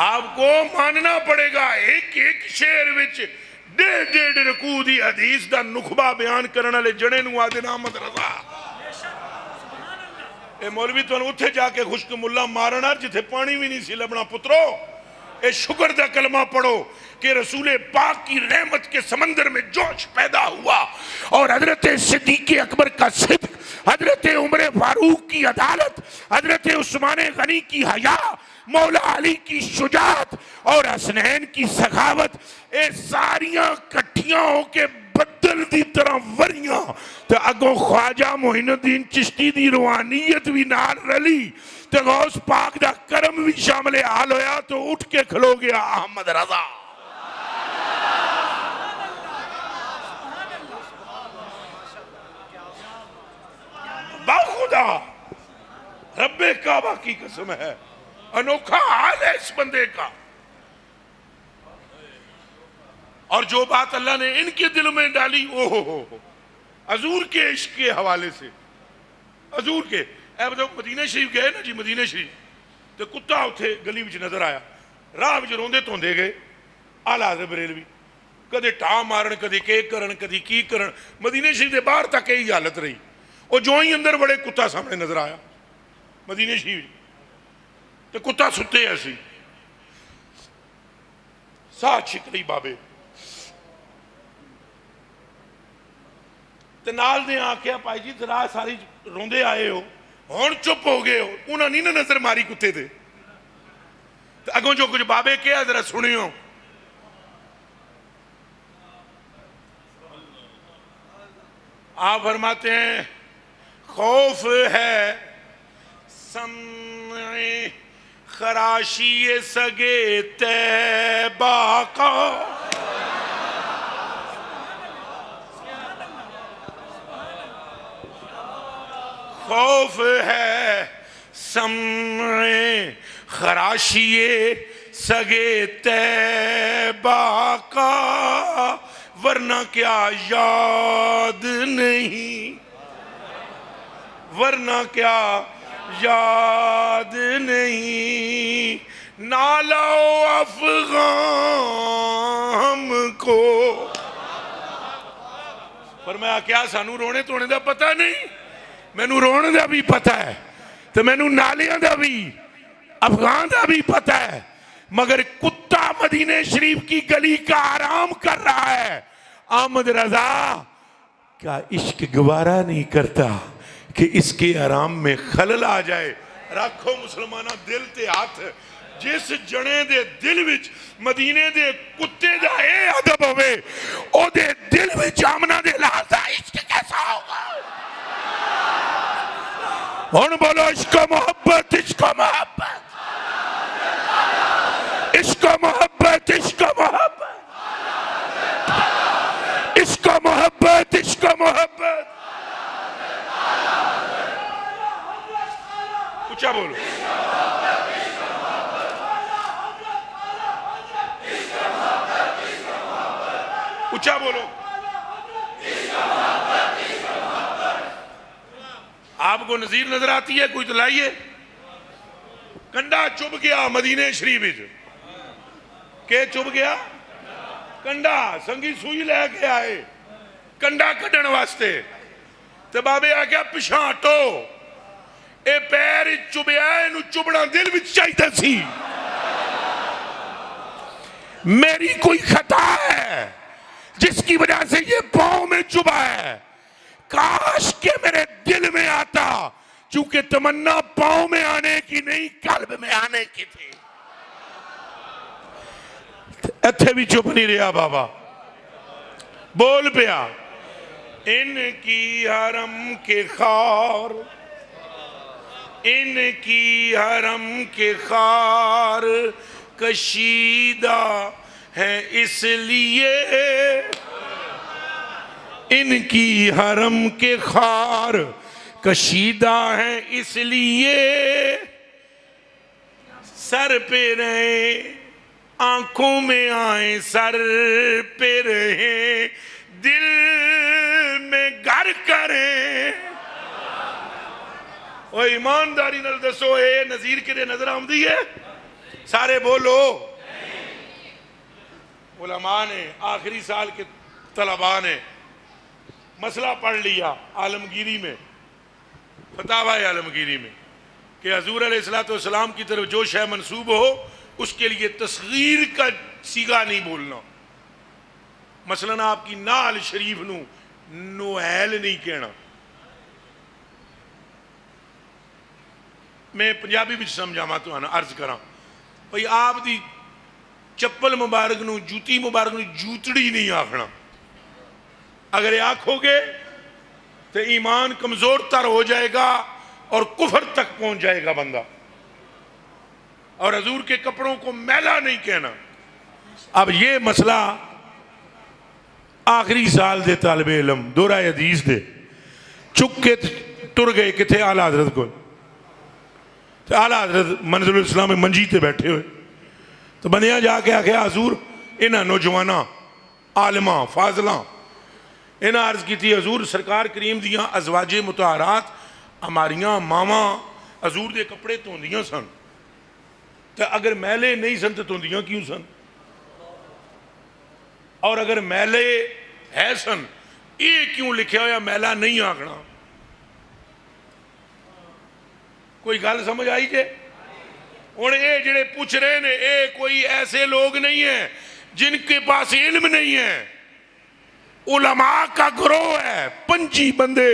آپ کو ماننا پڑے گا ایک ایک شعر وچ ڈیڑھ رکوع دی حدیث دا نخبہ بیان کرنے والے جڑے نو آدھے احمد رضا. اے مولوی تو اتھے جا کے خشک ملا مارنا جتھے پانی بھی نہیں سی لبنا پترو. اے شکر دا کلمہ پڑھو کہ رسول پاک کی رحمت کے سمندر میں جوش پیدا ہوا اور حضرت صدیق اکبر کا صدق, حضرت عمر فاروق کی عدالت, حضرت عثمان غنی کی حیا, مولا علی کی شجاعت اور حسنین کی سخاوت اے ساریاں کٹھیاں ہو کے بدل دی طرح وریاں تو اگوں خواجہ معین الدین چشتی دی روحانیت بھی نال رلی تو غوث پاک دا کرم بھی شامل حال ہویا تو اٹھ کے کھلو گیا احمد رضا. باخدا رب کعبہ کی قسم ہے انوکھا حال ہے اس بندے کا. اور جو بات اللہ نے ان کے دل میں ڈالی حضور کے عشق کے حوالے سے حضور کے اے بتاؤ مدینہ شریف گئے نا جی مدینہ شریف تو کتا اتھے گلی وچ نظر آیا راہ وچ روندے توندے گئے اعلیٰ حضرت بریلوی کدے ٹا مارن کدے کیک کرن کدے کی کرن مدینہ شریف دے باہر تک یہی حالت رہی. اور جو ہی اندر بڑے کتا سامنے نظر آیا مدینہ شریف تو کتا ستے ایسی ساہ چھکلی بابے تو نال دے آنکھیں پائی جی ذرا ساری روندے آئے ہو ہون چپ ہو گئے ہو انہوں نے نظر ماری کتے تھے تو اگوں جو کچھ بابے کیا ذرا سنی ہو. آپ فرماتے ہیں خوف ہے سمع خراشی سگے طیبہ کا خوف ہے سمع خراشی سگے طیبہ کا ورنہ کیا یاد نہیں ورنہ کیا یاد نہیں نالو افغان ہم کو. فرمایا کیا سانو رونے تونے دا پتہ نہیں میں نو رونے دا بھی پتہ ہے تو میں نو نالیاں دا بھی افغان دا بھی پتہ ہے مگر کتا مدینہ شریف کی گلی کا آرام کر رہا ہے. احمد رضا کیا عشق گوارا نہیں کرتا کہ اس کے آرام میں خلل آ جائے. رکھو مسلمانہ دل تے ہاتھ جس جنے دے دل وچ مدینے دے کتے دا اے ادب ہوئے او دے دل وچ آمنہ دے لازہ عشق کیسا ہوگا. ہن بولو عشق و محبت عشق و محبت عشق و محبت عشق و محبت عشق و محبت عشق و محبت. اچھا بولو اچھا بولو. آپ کو نظیر نظر آتی ہے کوئی تو لائیے. کنڈا چب گیا مدینہ شریف کہ چب گیا کنڈا سنگی سوئی لے کے آئے کنڈا کڈن واسطے تو بابے آ گیا پچھاں ہٹو اے پیر چبیا انو چبنا دل وچ چاہیے سی میری کوئی خطا ہے جس کی وجہ سے یہ پاؤں میں چبھا ہے. کاش کہ میرے دل میں آتا، چونکہ تمنا پاؤں میں آنے کی نہیں، قلب میں آنے کی تھی. اتھے بھی چپ نہیں رہا بابا، بول پیا. ان کی حرم کے خار، ان کی حرم کے خار کشیدہ ہے اس لیے، ان کی حرم کے خار کشیدہ ہے اس لیے، سر پہ رہیں آنکھوں میں آئیں، سر پہ رہیں دل میں گھر کریں. او ایمانداری نال دسو اے نظیر کے نظر آمدی ہے؟ سارے بولو. علماء نے آخری سال کے طلباء نے مسئلہ پڑھ لیا عالمگیری میں، فتاوی عالمگیری میں، کہ حضور علیہ السلام کی طرف جو شے منسوب ہو اس کے لیے تصغیر کا صیغہ نہیں بولنا. مثلاً آپ کی نال شریف نو نویل نہیں کہنا. میں پنجابی بھی سمجھاواں تو عرض کراں بھئی آپ دی چپل مبارک نو، جوتی مبارک نو جوتڑی نہیں آکھنا. اگر آکھو گے تو ایمان کمزور تر ہو جائے گا اور کفر تک پہنچ جائے گا بندہ. اور حضور کے کپڑوں کو میلا نہیں کہنا. اب یہ مسئلہ آخری سال دے طالب علم دورہ حدیث دے چک کے ٹر گئے کہ تھے اعلیٰ حضرت کو. تو اعلیٰ حضرت منزل الاسلام میں منجی تے بیٹھے ہوئے تو بندیاں جا کے آکھے حضور انہاں نوجواناں عالماں فاضلاں انہاں عرض کی تھی حضور سرکار کریم دیاں ازواج مطہرات ہماریاں ماواں حضور دے کپڑے توندیاں سن، تو اگر میلے نہیں سن تو توندیاں کیوں سن؟ اور اگر میلے ہے سن یہ کیوں لکھیا ہویا میلہ نہیں آکھنا؟ کوئی گل سمجھ آئی جے؟ اور اے جڑے پوچھ رہے نے اے کوئی ایسے لوگ نہیں ہیں جن کے پاس علم نہیں ہے. علماء کا گروہ ہے، 25 بندے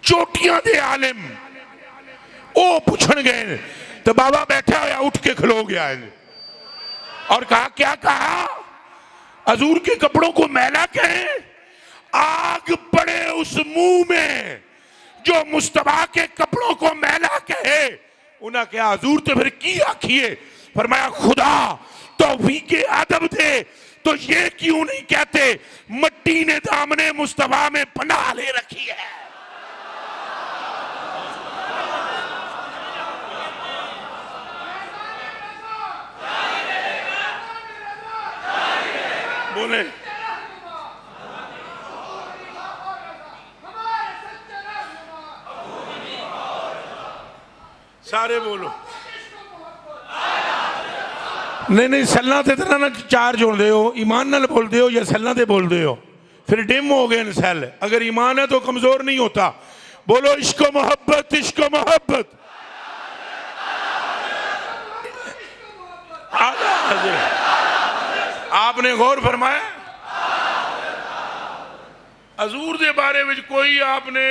چوٹیاں دے عالم، او پوچھن گئے تو بابا بیٹھا ہویا اٹھ کے کھلو گیا ہے اور کہا کیا کہا؟ حضور کے کپڑوں کو میلا کہیں؟ آگ پڑے اس منہ میں جو مصطفیٰ کے کپڑوں کو میلا کہے. انہاں کہا حضور تو پھر کی آکھیے؟ فرمایا خدا توفیق ادب دے تو یہ کیوں نہیں کہتے مٹی نے دامن مصطفیٰ میں پناہ لے رکھی ہے. بولیں سارے بولو. نہیں سلنا تے طرح نہ چار جوڑ دے ہو، ایمان نہ بول دے ہو یا سلنا تے بول دے ہو، پھر ڈیم ہو گئے سیل. اگر ایمان ہے تو کمزور نہیں ہوتا. بولو عشق و محبت، عشق و محبت. آپ نے غور فرمایا حضور دے بارے میں کوئی آپ نے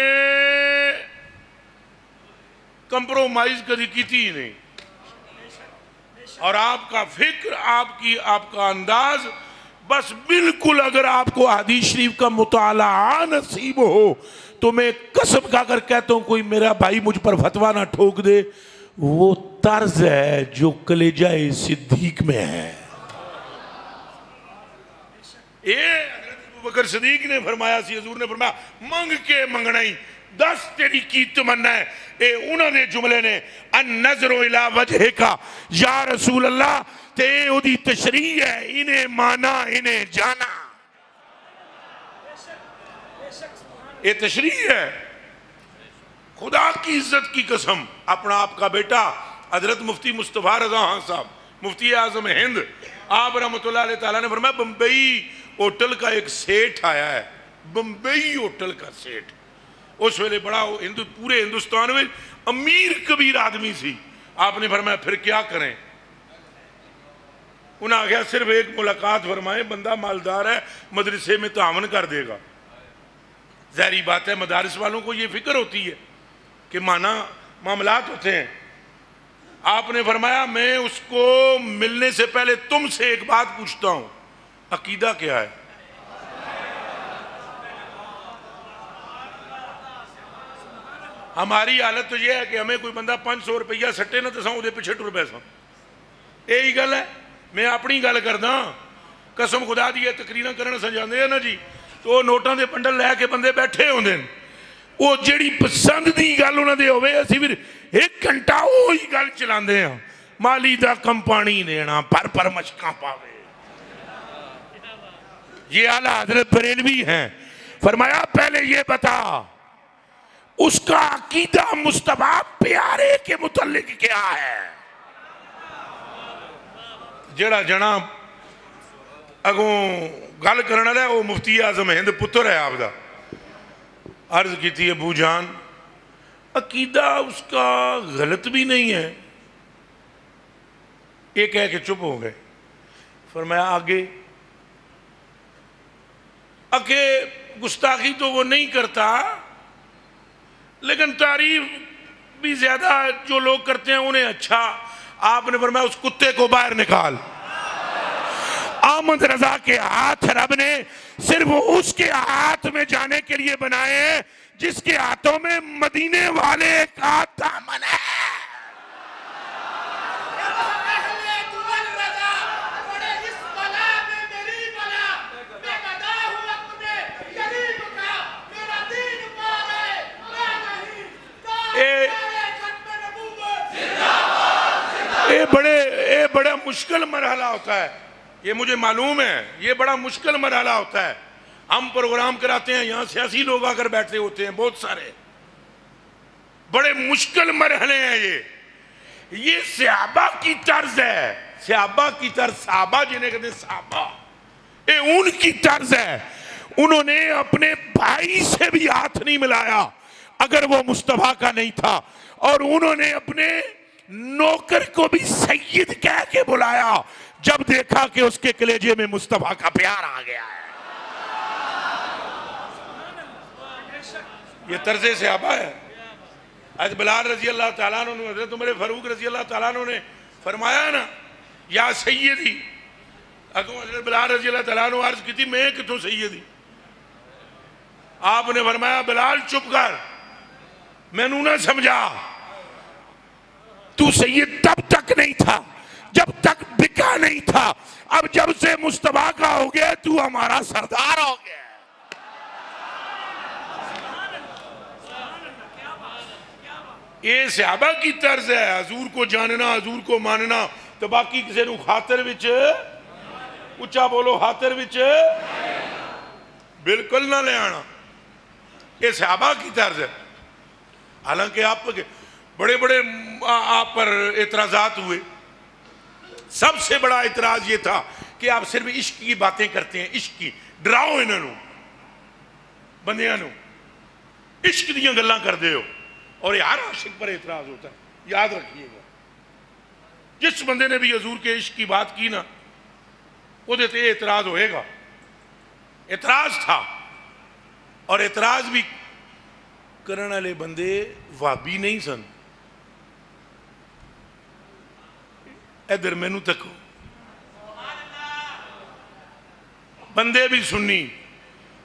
کمپرومائز کبھی کیتی ہی نہیں. اور آپ کا فکر، آپ کا انداز بس بالکل. اگر آپ کو حدیث شریف کا مطالعہ نصیب ہو تو میں قسم کھا کر کہتا ہوں کوئی میرا بھائی مجھ پر فتویٰ نہ ٹھوک دے، وہ طرز ہے جو کلیجہ صدیق میں ہے. یہ حضرت ابوبکر صدیق نے فرمایا سی، حضور نے فرمایا منگ کے منگنا ہی دس تیری کی تمنا ہے. اے انہوں نے جملے نے النظر الى وجہ کا یا رسول اللہ تے او دی تشریح ہے، انہیں مانا انہیں جانا. یہ تشریح ہے. خدا کی عزت کی قسم اپنا آپ کا بیٹا حضرت مفتی مصطفیٰ رضا خان صاحب مفتی اعظم ہند آپ رحمۃ اللہ علیہ تعالیٰ نے فرمایا بمبئی ہوٹل کا ایک سیٹ آیا ہے، بمبئی ہوٹل کا سیٹ. اس ویلے بڑا پورے ہندوستان میں امیر کبیر آدمی سی. آپ نے فرمایا پھر کیا کریں؟ انہیں آگیا صرف ایک ملاقات فرمائیں، بندہ مالدار ہے مدرسے میں تعاون کر دے گا۔ ظاہری بات ہے مدارس والوں کو یہ فکر ہوتی ہے کہ معاملات ہوتے ہیں۔ آپ نے فرمایا میں اس کو ملنے سے پہلے تم سے ایک بات پوچھتا ہوں، عقیدہ کیا ہے؟ ہماری حالت تو یہ ہے کہ ہمیں کوئی بندہ 500 روپیہ سٹے نہ دساؤں وہ پیچھے ٹر پیسا، یہی گل ہے۔ میں اپنی گل کردا، قسم خدا دی تقریراں کرن سجاندے ہیں نا جی، تو وہ نوٹاں دے بنڈل لے کے بندے بیٹھے ہوندے ہیں، وہ جیڑی پسند دی گل انہاں دے ہوئے اسی پھر 1 گھنٹہ وہی گل چلاندے ہیں، مالی دا کم پانی دینا پر مشکاں پاوے۔ یہ اعلیٰ حضرت بریلوی ہیں، فرمایا پہلے یہ بتا اس کا عقیدہ مصطفیٰ پیارے کے متعلق کیا ہے؟ جڑا جناب اگوں گل کرنا ہے وہ مفتی اعظم ہند پتر ہے آپ دا، عرض کی تھی ابو جان عقیدہ اس کا غلط بھی نہیں ہے، یہ کہہ کے چپ ہو گئے۔ فرمایا آگے گستاخی تو وہ نہیں کرتا لیکن تعریف بھی زیادہ جو لوگ کرتے ہیں انہیں اچھا۔ آپ نے فرمایا اس کتے کو باہر نکال۔ احمد رضا کے ہاتھ رب نے صرف اس کے ہاتھ میں جانے کے لیے بنائے ہیں جس کے ہاتھوں میں مدینے والے کا دامن ہے۔ یہ بڑا مشکل مرحلہ ہوتا ہے، یہ مجھے معلوم ہے، یہ بڑا مشکل مرحلہ ہوتا ہے۔ ہم پروگرام کراتے ہیں، یہاں سیاسی لوگ آ کر بیٹھے ہوتے ہیں بہت سارے، بڑے مشکل مرحلے ہیں یہ صحابہ کی طرز ہے، صحابہ کی طرز، صحابہ جنہیں کہتے ہیں صحابہ، یہ ان کی طرز ہے۔ انہوں نے اپنے بھائی سے بھی ہاتھ نہیں ملایا اگر وہ مصطفیٰ کا نہیں تھا، اور انہوں نے اپنے نوکر کو بھی سید کہہ کے بلایا جب دیکھا کہ اس کے کلیجے میں مصطفیٰ کا پیار آ گیا ہے۔ یہ طرز صحابہ ہے۔ حضرت بلال رضی اللہ تعالیٰ عنہ، حضرت عمر فاروق رضی اللہ تعالیٰ عنہ نے فرمایا نا یا سیدی، اگوں حضرت بلال رضی اللہ تعالیٰ عنہ عرض کی تھی میں کتوں سیدی؟ آپ نے فرمایا بلال چپ کر، میں نوں نہ سمجھا، تو سید تب تک نہیں تھا جب تک بکا نہیں تھا، اب جب سے مصطفیٰ کا ہو گیا تو ہمارا سردار ہو گیا۔ یہ صحابہ کی طرز ہے، حضور کو جاننا، حضور کو ماننا، تو باقی کسی نو خاطر وچ اچھا بولو، خاطر وچ بالکل نہ لے آنا۔ یہ صحابہ کی طرز ہے۔ حالانکہ آپ بڑے آپ پر اعتراضات ہوئے، سب سے بڑا اعتراض یہ تھا کہ آپ صرف عشق کی باتیں کرتے ہیں، عشق کی، ڈراؤ انہوں بندیاں نو، عشق دیاں گلاں کر دے ہو، اور یہ ہر عاشق پر اعتراض ہوتا ہے، یاد رکھیے گا۔ جس بندے نے بھی حضور کے عشق کی بات کی نا وہ دیتے اعتراض ہوئے گا، اعتراض تھا، اور اعتراض بھی کرنے والے بندے وہابی نہیں سن۔ ادھر مینو تکو، بندے بھی سنی،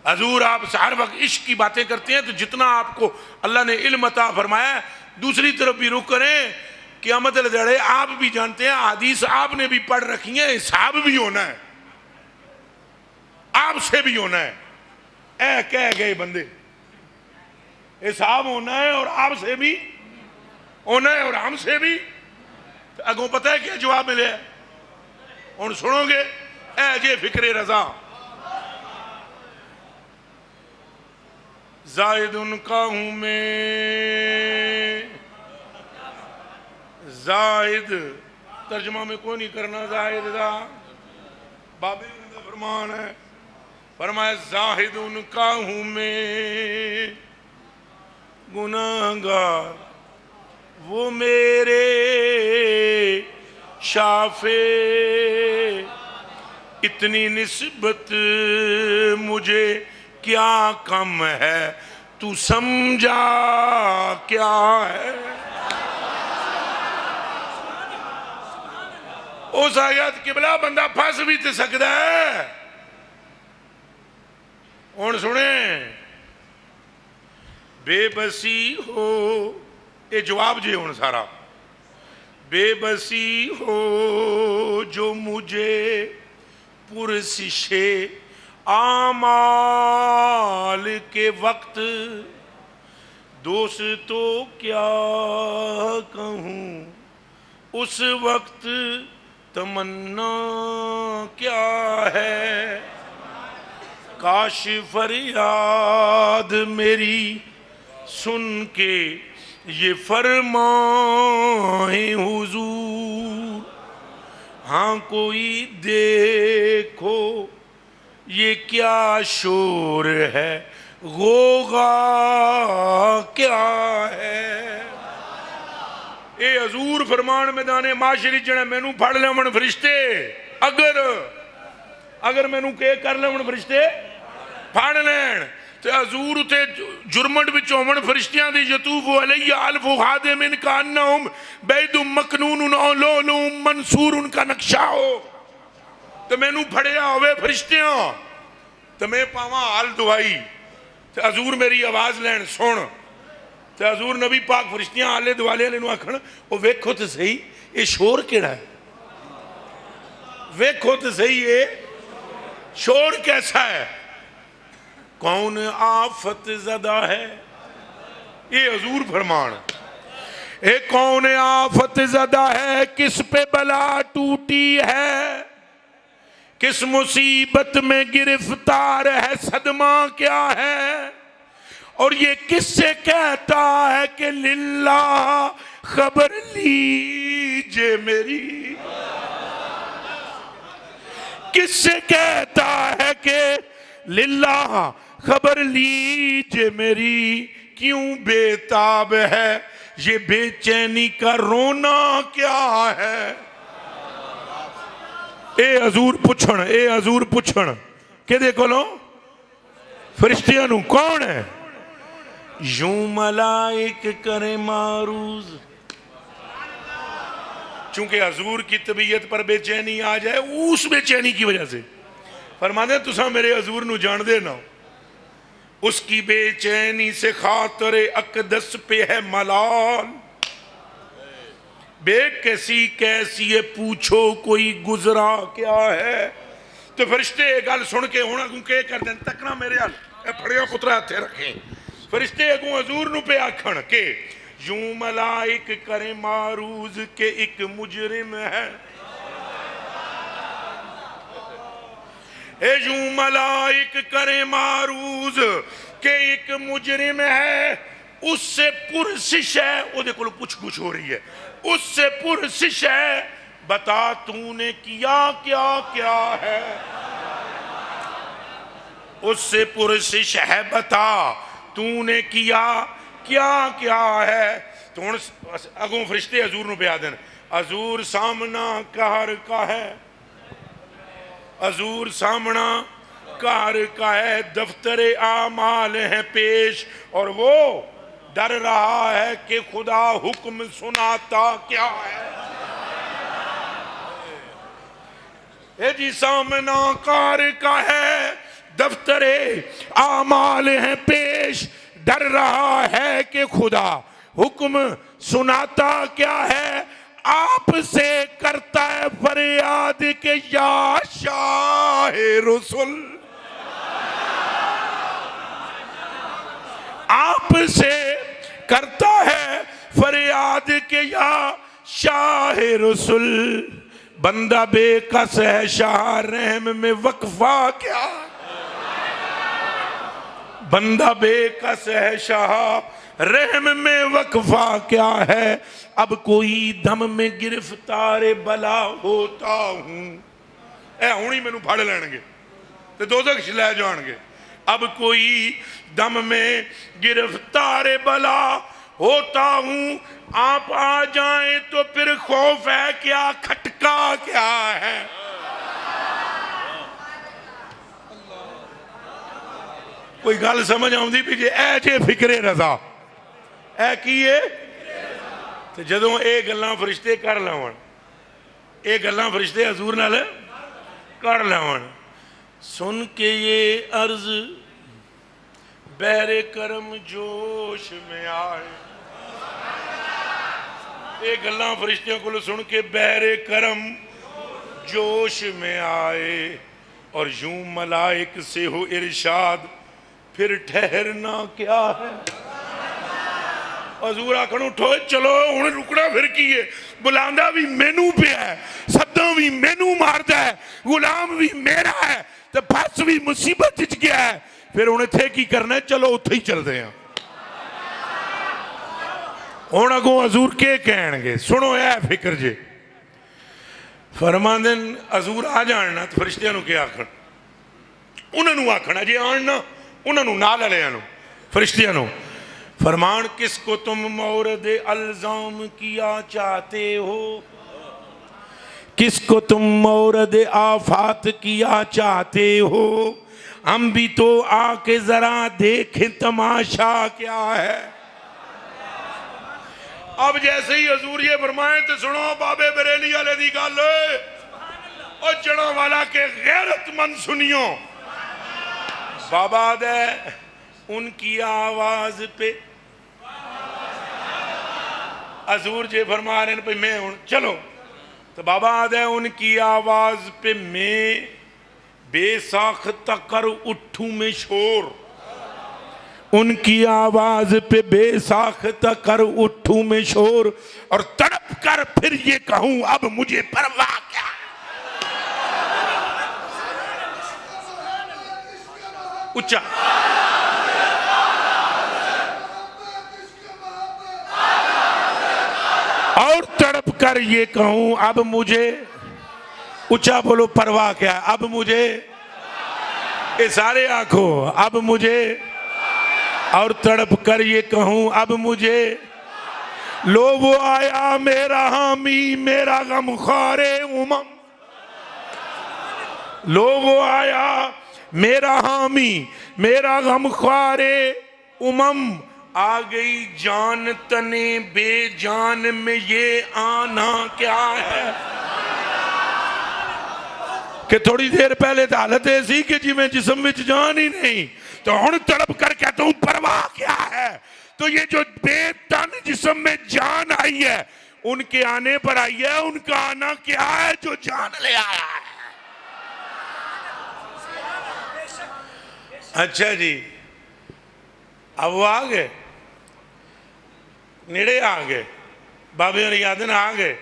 حضور آپ ہر وقت عشق کی باتیں کرتے ہیں تو جتنا آپ کو اللہ نے علم عطا فرمایا ہے دوسری طرف بھی رخ کریں۔ قیامت الدڑے آپ بھی جانتے ہیں، حدیث آپ نے بھی پڑھ رکھی ہیں، حساب بھی ہونا ہے، آپ سے بھی ہونا ہے۔ اے کہہ گئے بندے، حساب ہونا ہے اور آپ سے بھی ہونا ہے اور ہم سے بھی۔ اگوں پتہ ہے کیا جواب ملے ہے؟ اور سنو گے، اے جے فکر رضا، زائد ان کا ہوں میں، زائد ترجمہ میں کوئی نہیں کرنا، زائد دا بابی کا فرمان ہے، فرمایا زاہد ان کا ہوں میں، گناہگار وہ میرے شافع اتنی نسبت مجھے کیا کم ہے، تو سمجھا کیا ہے۔ اس آیات قبلہ بندہ پھنس بھی تے سکتا ہے۔ ہن سنیں، بے بسی ہو، یہ جواب جی ہن سارا، بے بسی ہو جو مجھے پرسش اعمال کے وقت، دوست تو کیا کہوں اس وقت، تمنا کیا ہے، کاش فریاد میری سن کے یہ فرمائیں حضور، ہاں کوئی دیکھو یہ کیا شور ہے، غوغا کیا ہے۔ اے حضور فرمان میدان معاشری جڑے مینوں پھڑ لیون فرشتے، اگر مینوں کہ کر لیون فرشتے پھڑ لین تے حضور تے جرمنڈ وچ ہوون فرشتیاں دی یطوف علیہ الف خادم کانہم بید مکنون او لؤلؤ منثور کا نقشہ ہو، تے مینوں پھڑیا ہوئے فرشتیاں تے میں پاواں حال دعائی تے حضور میری آواز لین سن، تے حضور نبی پاک فرشتیاں آلے دوالے لینو آکھن او ویکھو تے صحیح یہ شور کیڑا ہے، ویکھو تے صحیح یہ شور کیسا ہے، کون آفت زدہ ہے، یہ حضور فرمان، اے کون آفت زدہ ہے، کس پہ بلا ٹوٹی ہے، کس مصیبت میں گرفتار ہے، صدمہ کیا ہے، اور یہ کس سے کہتا ہے کہ للہ خبر لیجئے میری، کس سے کہتا ہے کہ للہ خبر لیجئے میری، کیوں بے تاب ہے یہ بے چینی کا رونا کیا ہے۔ اے حضور پچھن کہ دیکھو لو فرشتیاں نو کون ہے، یوں ملائک کرے معروض، چونکہ حضور کی طبیعت پر بے چینی آ جائے اس بے چینی کی وجہ سے فرماتے ہیں تساں میرے حضور نو جان دے نہ، اس کی بے چینی سے خاطر اقدس پہ ہے ملال، بے کیسی کیسی ہے پوچھو کوئی گزرا کیا ہے۔ تو فرشتے گل سن کے ہونا کیوں کہ کر دیں تکنا میرے حال اے پھڑیا پترا ہتھے رکھیں، فرشتے اگوں حضور نو پہ آکھن کہ یوں ملائک کرے معروض کہ ایک مجرم ہے، اے یوں ملائک کرے معروض کہ ایک مجرم ہے، اس سے پرسش ہے، وہ دیکھو پوچھ گچھ ہو رہی ہے، اس سے پرسش ہے، بتا تو نے کیا کیا کیا ہے، اس سے پرسش ہے بتا تو نے کیا کیا کیا ہے۔ تو اگوں فرشتے حضور نو پہ دین، حضور سامنا قہر کا ہے، حضور سامنا قہر کا ہے، دفتر اعمال ہیں پیش، اور وہ ڈر رہا ہے کہ خدا حکم سناتا کیا ہے۔ اے جی سامنا قہر کا ہے، دفتر اعمال ہیں پیش، ڈر رہا ہے کہ خدا حکم سناتا کیا ہے، آپ سے کرتا ہے فریاد کہ یا شاہ رسول، آپ سے کرتا ہے فریاد کہ یا شاہ رسول، بندہ بے کس ہے شاہ رحم میں وقفہ کیا، بندہ بے کس ہے شاہ رحم میں وقفہ کیا ہے، اب کوئی دم میں گرفتار بلا ہوتا ہوں، اے ہونی میں نو پھاڑ لین گے تے دوزخ لے جان گے، اب کوئی دم میں گرفتار بلا ہوتا ہوں، آپ آ جائیں تو پھر خوف ہے کیا کھٹکا کیا ہے، کوئی گل سمجھ آؤندی بھی جی اے جے فکر رضا اے کی ہے تو جدوں اے گلاں فرشتے کر لون اے گلاں فرشتے حضور نال کر لون سن کے یہ عرض بحر کرم جوش میں آئے اے گلاں فرشتیوں کو سن کے بحر کرم جوش میں آئے اور یوں ملائک سے ہو ارشاد پھر ٹھہرنا کیا ہے حضور آکھن اٹھو چلو ہن رکنا پھر کی ہے بلاندہ بھی مینوں پہ ہے صدوں بھی مینوں ماردا ہے غلام بھی میرا ہے تو پھس بھی مصیبت وچ گیا ہے پھر انہیں تھے کی کرنا ہے چلو اتھے ہی چل دے ہیں ہن اگوں حضور کے کہن گے سنو اے فکر جے فرماندن حضور آ جاننا تو فرشتیاں نو کیا آکھن انہاں نو آکھنا جے آننا انہاں نو نال لیاں نو فرشتیاں نو فرمان کس کو تم مورد الزام کیا چاہتے ہو کس کو تم مورد آفات کیا چاہتے ہو ہم بھی تو آ کے ذرا دیکھیں تماشا کیا ہے اب جیسے ہی حضور یہ فرمائیں تو سنو بابے بریلی والے دی گل اور جڑوں والا کے غیرت مند سنیو بابا دے ان کی آواز پہ حضور جے فرما رہے ہیں پہ میں چلو تو بابا دے ان کی آواز پہ میں بے ساختہ کر اٹھوں میں شور ان کی آواز پہ بے ساختہ کر اٹھوں میں شور اور تڑپ کر پھر یہ کہوں اب مجھے پرواہ کیا اچھا اور تڑپ کر یہ کہوں اب مجھے اچھا بولو پرواہ کیا اب مجھے اے سارے آنکھوں اب مجھے اور تڑپ کر یہ کہوں اب مجھے لو وہ آیا میرا حامی میرا غمخوار امم لو وہ آیا میرا حامی میرا غمخوار امم آ گئی جان تنے بے جان میں یہ آنا کیا ہے کہ تھوڑی دیر پہلے تو حالت ایسی کہ جی میں جسم میں جان ہی نہیں تو ہن تڑپ کر کہتا ہوں پرواہ کیا ہے تو یہ جو بے تن جسم میں جان آئی ہے ان کے آنے پر آئی ہے ان کا آنا کیا ہے جو جان لے آیا ہے اچھا جی اب وہ آگئے نیڑے آگئے بابے اور یادن آگئے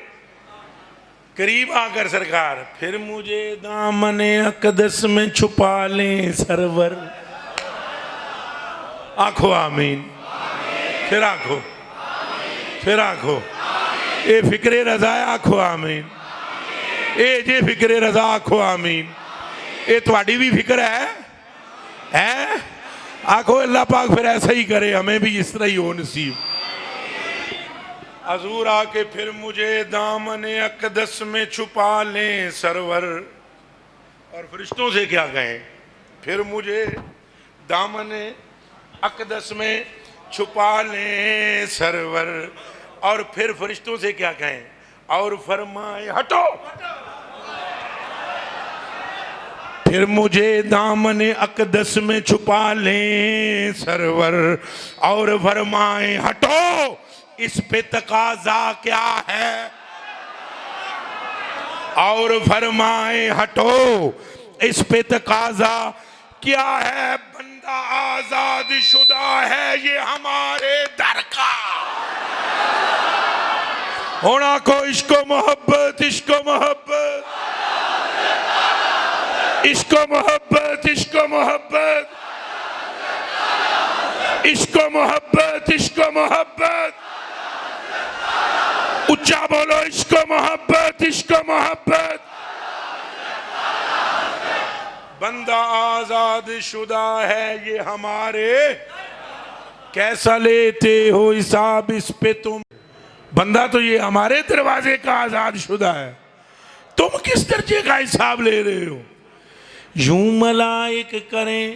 قریب آ کر سرکار پھر مجھے دامن اقدس میں چھپا لیں سرور آنکھو آمین پھر آنکھو پھر آنکھو اے فکر رضا آنکھو آمین اے جے فکر رضا آنکھو آمین اے تواڈی بھی فکر ہے آنکھو اللہ پاک پھر ایسا ہی کرے ہمیں بھی اس طرح ہی ہو نصیب حضور آ کے پھر مجھے دامن اقدس میں چھپا لیں سرور اور فرشتوں سے کیا کہیں پھر مجھے دامن اقدس میں چھپا لیں سرور اور پھر فرشتوں سے کیا کہیں اور فرمائے ہٹو پھر مجھے دامن اقدس میں چھپا لیں سرور اور فرمائے ہٹو اس پہ تقاضا کیا ہے اور فرمائے ہٹو اس پہ تقاضا کیا ہے بندہ آزاد شدہ ہے یہ ہمارے در کا ہونا کو عشق و محبت عشق و محبت عشق و محبت عشق و محبت عشق و محبت عشق و محبت اچھا بولو عشق و محبت عشق و محبت بندہ آزاد شدہ ہے یہ ہمارے کیسا لیتے ہو حساب اس پہ تم بندہ تو یہ ہمارے دروازے کا آزاد شدہ ہے تم کس درجے کا حساب لے رہے ہو یوں ملائک کریں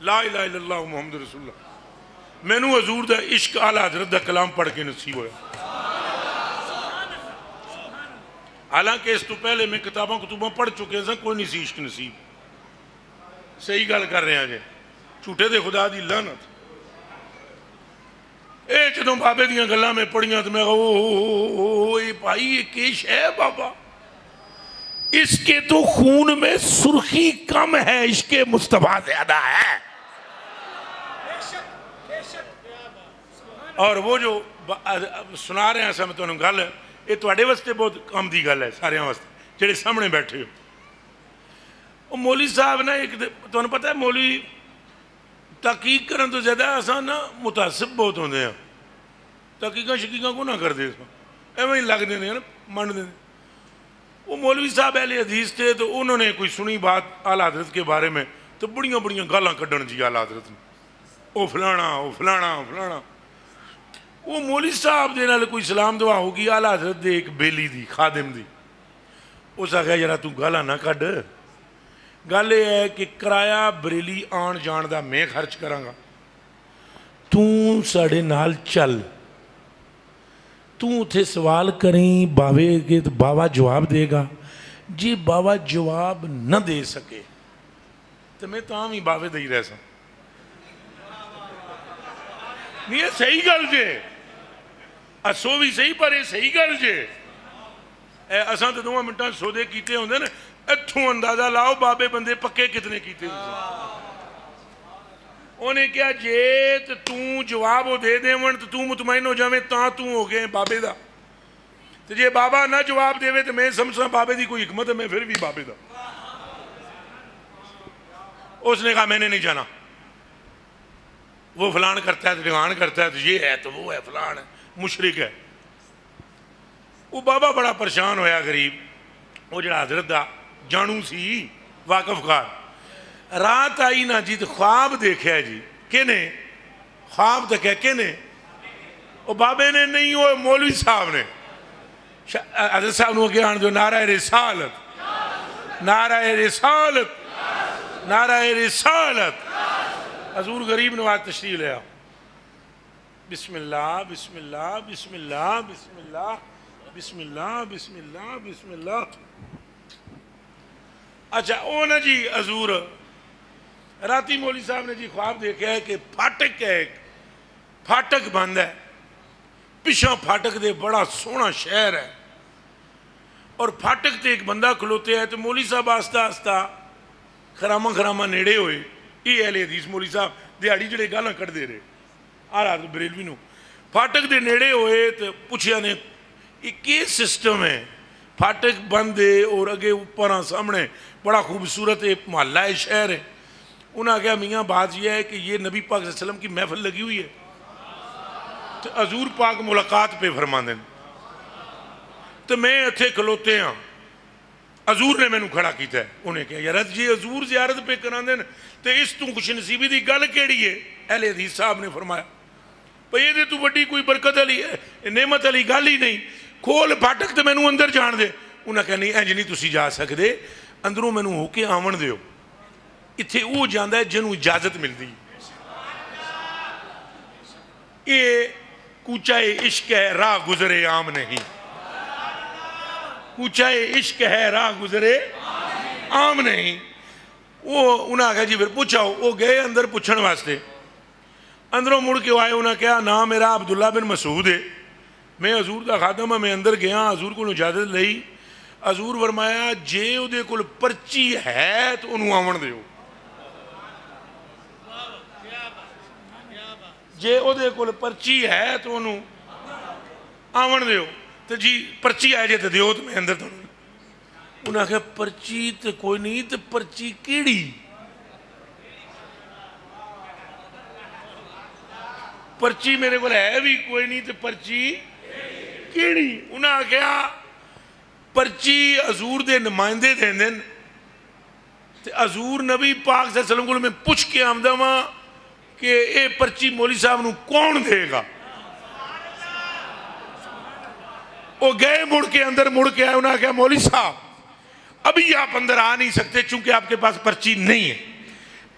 لا الہ الا اللہ محمد رسول اللہ. مینوں حضور دا عشق اعلیٰ حضرت دا کلام پڑھ کے نصیب ہویا. حالانکہ اس تو پہلے میں کتاباں پڑھ چکے سن, کوئی نہیں سی عشق نصیب. صحیح گل کر رہے ہیں جی, جھوٹے دے خدا دی لعنت. اے جدوں بابے دیاں گلاں میں پڑھیاں تو میں کہا بھائی یہ کیش ہے بابا, اس کے تو خون میں سرخی کم ہے, عشق مصطفیٰ زیادہ ہے. اور وہ جو سنا رہے ہیں ایسا میں تو گل, یہ تواڈے واسطے بہت کم دی گل ہے سارے واسطے جڑے سامنے بیٹھے ہو. وہ مولوی صاحب نے ایک تمہیں پتہ ہے مولوی تحقیق کرن تو زیادہ آسان نا متعصب بہت ہوندے ہیں. تحقیقاں شقیقاں کو نہ کر دے, ایویں ہی لگ دینے نا من دے. وہ مولوی صاحب اہل حدیث تھے تو انہوں نے کوئی سنی بات اعلیٰ حضرت کے بارے میں تو بڑیاں بڑیاں گالاں کڈن جی اعلیٰ حضرت نے, او فلانا او فلانا او فلانا. وہ مولوی صاحب دے نال کوئی سلام دعا ہوگی اعلیٰ حضرت دے ایک بیلی دی خادم دی. اس آخیا یار تو گالاں نہ کڈ, گل یہ ہے کہ کرایہ بریلی آن جان دا میں خرچ کراں گا, تو ساڈے نال چل, تو اتھے سوال کریں باوے کے تو باوا جواب دے گا. جی باوا جواب نہ دے سکے تو میں تاں ہی باوے دے رہ سا. نہیں یہ صحیح گل جے, اسو بھی صحیح پر یہ صحیح گل جے. اساں تو 2 منٹاں سودے کیتے ہوندے نا, اتھوں اندازہ لاؤ بابے بندے پکے کتنے کیتے ہوندے. انہیں کیا جے تو جواب وہ دے دے ون تو مطمئن ہو جاویں تاں تو ہو گئے بابے دا. تو جے بابا نہ جواب دے تو میں سمجھا بابے دی کوئی حکمت ہے, میں پھر بھی بابے دا. اس نے کہا میں نے نہیں جانا, وہ فلان کرتا ہے تو ڈھگان کرتا ہے تو یہ ہے تو وہ ہے فلان ہے مشرک ہے. وہ بابا بڑا پریشان ہویا غریب, وہ جڑا حضرت دا جانو سی واقف کار. رات آئی نا جی تو خواب دیکھا ہے جی, کنے خواب دیکھا کنے, وہ بابے نے نہیں, وہ مولوی صاحب نے. حضرت صاحب نے کیا آن دو نعرہ رسالت, نعرہ رسالت, نعرہ رسالت. حضور غریب نواز تشریف لے آؤ. بسم اللہ بسم اللہ بسم اللہ بسم اللہ بسم اللہ بسم اللہ بسم اللہ. اچھا او نا جی حضور راتی مولوی صاحب نے جی خواب دیکھا ہے کہ پھاٹک ہے, ایک پھاٹک بند ہے, پچھا پھاٹک دے بڑا سونا شہر ہے, اور پھاٹک تے ایک بندہ کھلوتے ہے. تو مولوی صاحب آستہ آستہ خرامہ نیڑے ہوئے. یہ اہل حدیث مولوی صاحب دیہڑی جڑے گالاں کٹ دے رہے آ رہا بریلوی نو, پھاٹک دے نیڑے ہوئے تو پوچھیا نے یہ کیا سسٹم ہے, پھاٹک بند ہے اور اگے اوپر سامنے بڑا خوبصورت محلہ ہے, شہر ہے. انہوں نے کہا میاں بات یہ ہے کہ یہ نبی پاک صلی اللہ علیہ وسلم کی محفل لگی ہوئی ہے, تو حضور پاک ملاقات پہ فرما دیں, تو میں اتھے کھلوتے ہاں, حضور نے میں کھڑا کیتا ہے. انہیں کہا یار جی حضور زیارت پہ کرا دیں تو اس تو خوش نصیبی دی گل کیڑی ہے. اہل حدیث صاحب نے فرمایا بھئی یہ تو بڑی کوئی برکت علی ہے, نعمت علی گل ہی نہیں, کھول پھاٹک تو مینوں اندر جان دے. انہیں کہا نہیں انج نہیں تسی جا سکدے, اندروں مینوں ہو کے آون دیو, اتھے وہ جاندا ہے جنوں اجازت ملدی. یہ کوچہ عشق ہے راہ گزرے عام نہیں, کوچہ عشق ہے راہ گزرے عام نہیں. وہ انہوں نے کہا جی پھر پوچھاؤ. وہ گئے اندر پوچھن واسطے, اندروں مڑ کے آئے. انہوں نے کہا نام میرا عبداللہ بن مسعود ہے, میں حضور دا خادم ہاں. میں اندر گیا, حضور کو اجازت لئی. حضور فرمایا جے او دے کول پرچی ہے تو انہوں آون دیو, جے او دے کول پرچی ہے تو انہوں آون دیو. تو جی پرچی آئے جے تو دیو تو میں اندر تو. انہوں نے کہا پرچی تو کوئی نہیں, تو پرچی کیڑی, پرچی میرے کو ہے بھی کوئی نہیں, تو پرچی کیڑی. انہوں نے کہا پرچی حضور دے نمائندے دیں دیں, تو حضور نبی پاک صلی اللہ علیہ وسلم کو میں پوچھ کے آمدہ ہاں کہ اے پرچی مولوی صاحب نو کون دے گا. وہ گئے مڑ کے اندر مڑ کے آئے. انہوں نے کہا مولوی صاحب ابھی آپ اندر آ نہیں سکتے چونکہ آپ کے پاس پرچی نہیں ہے,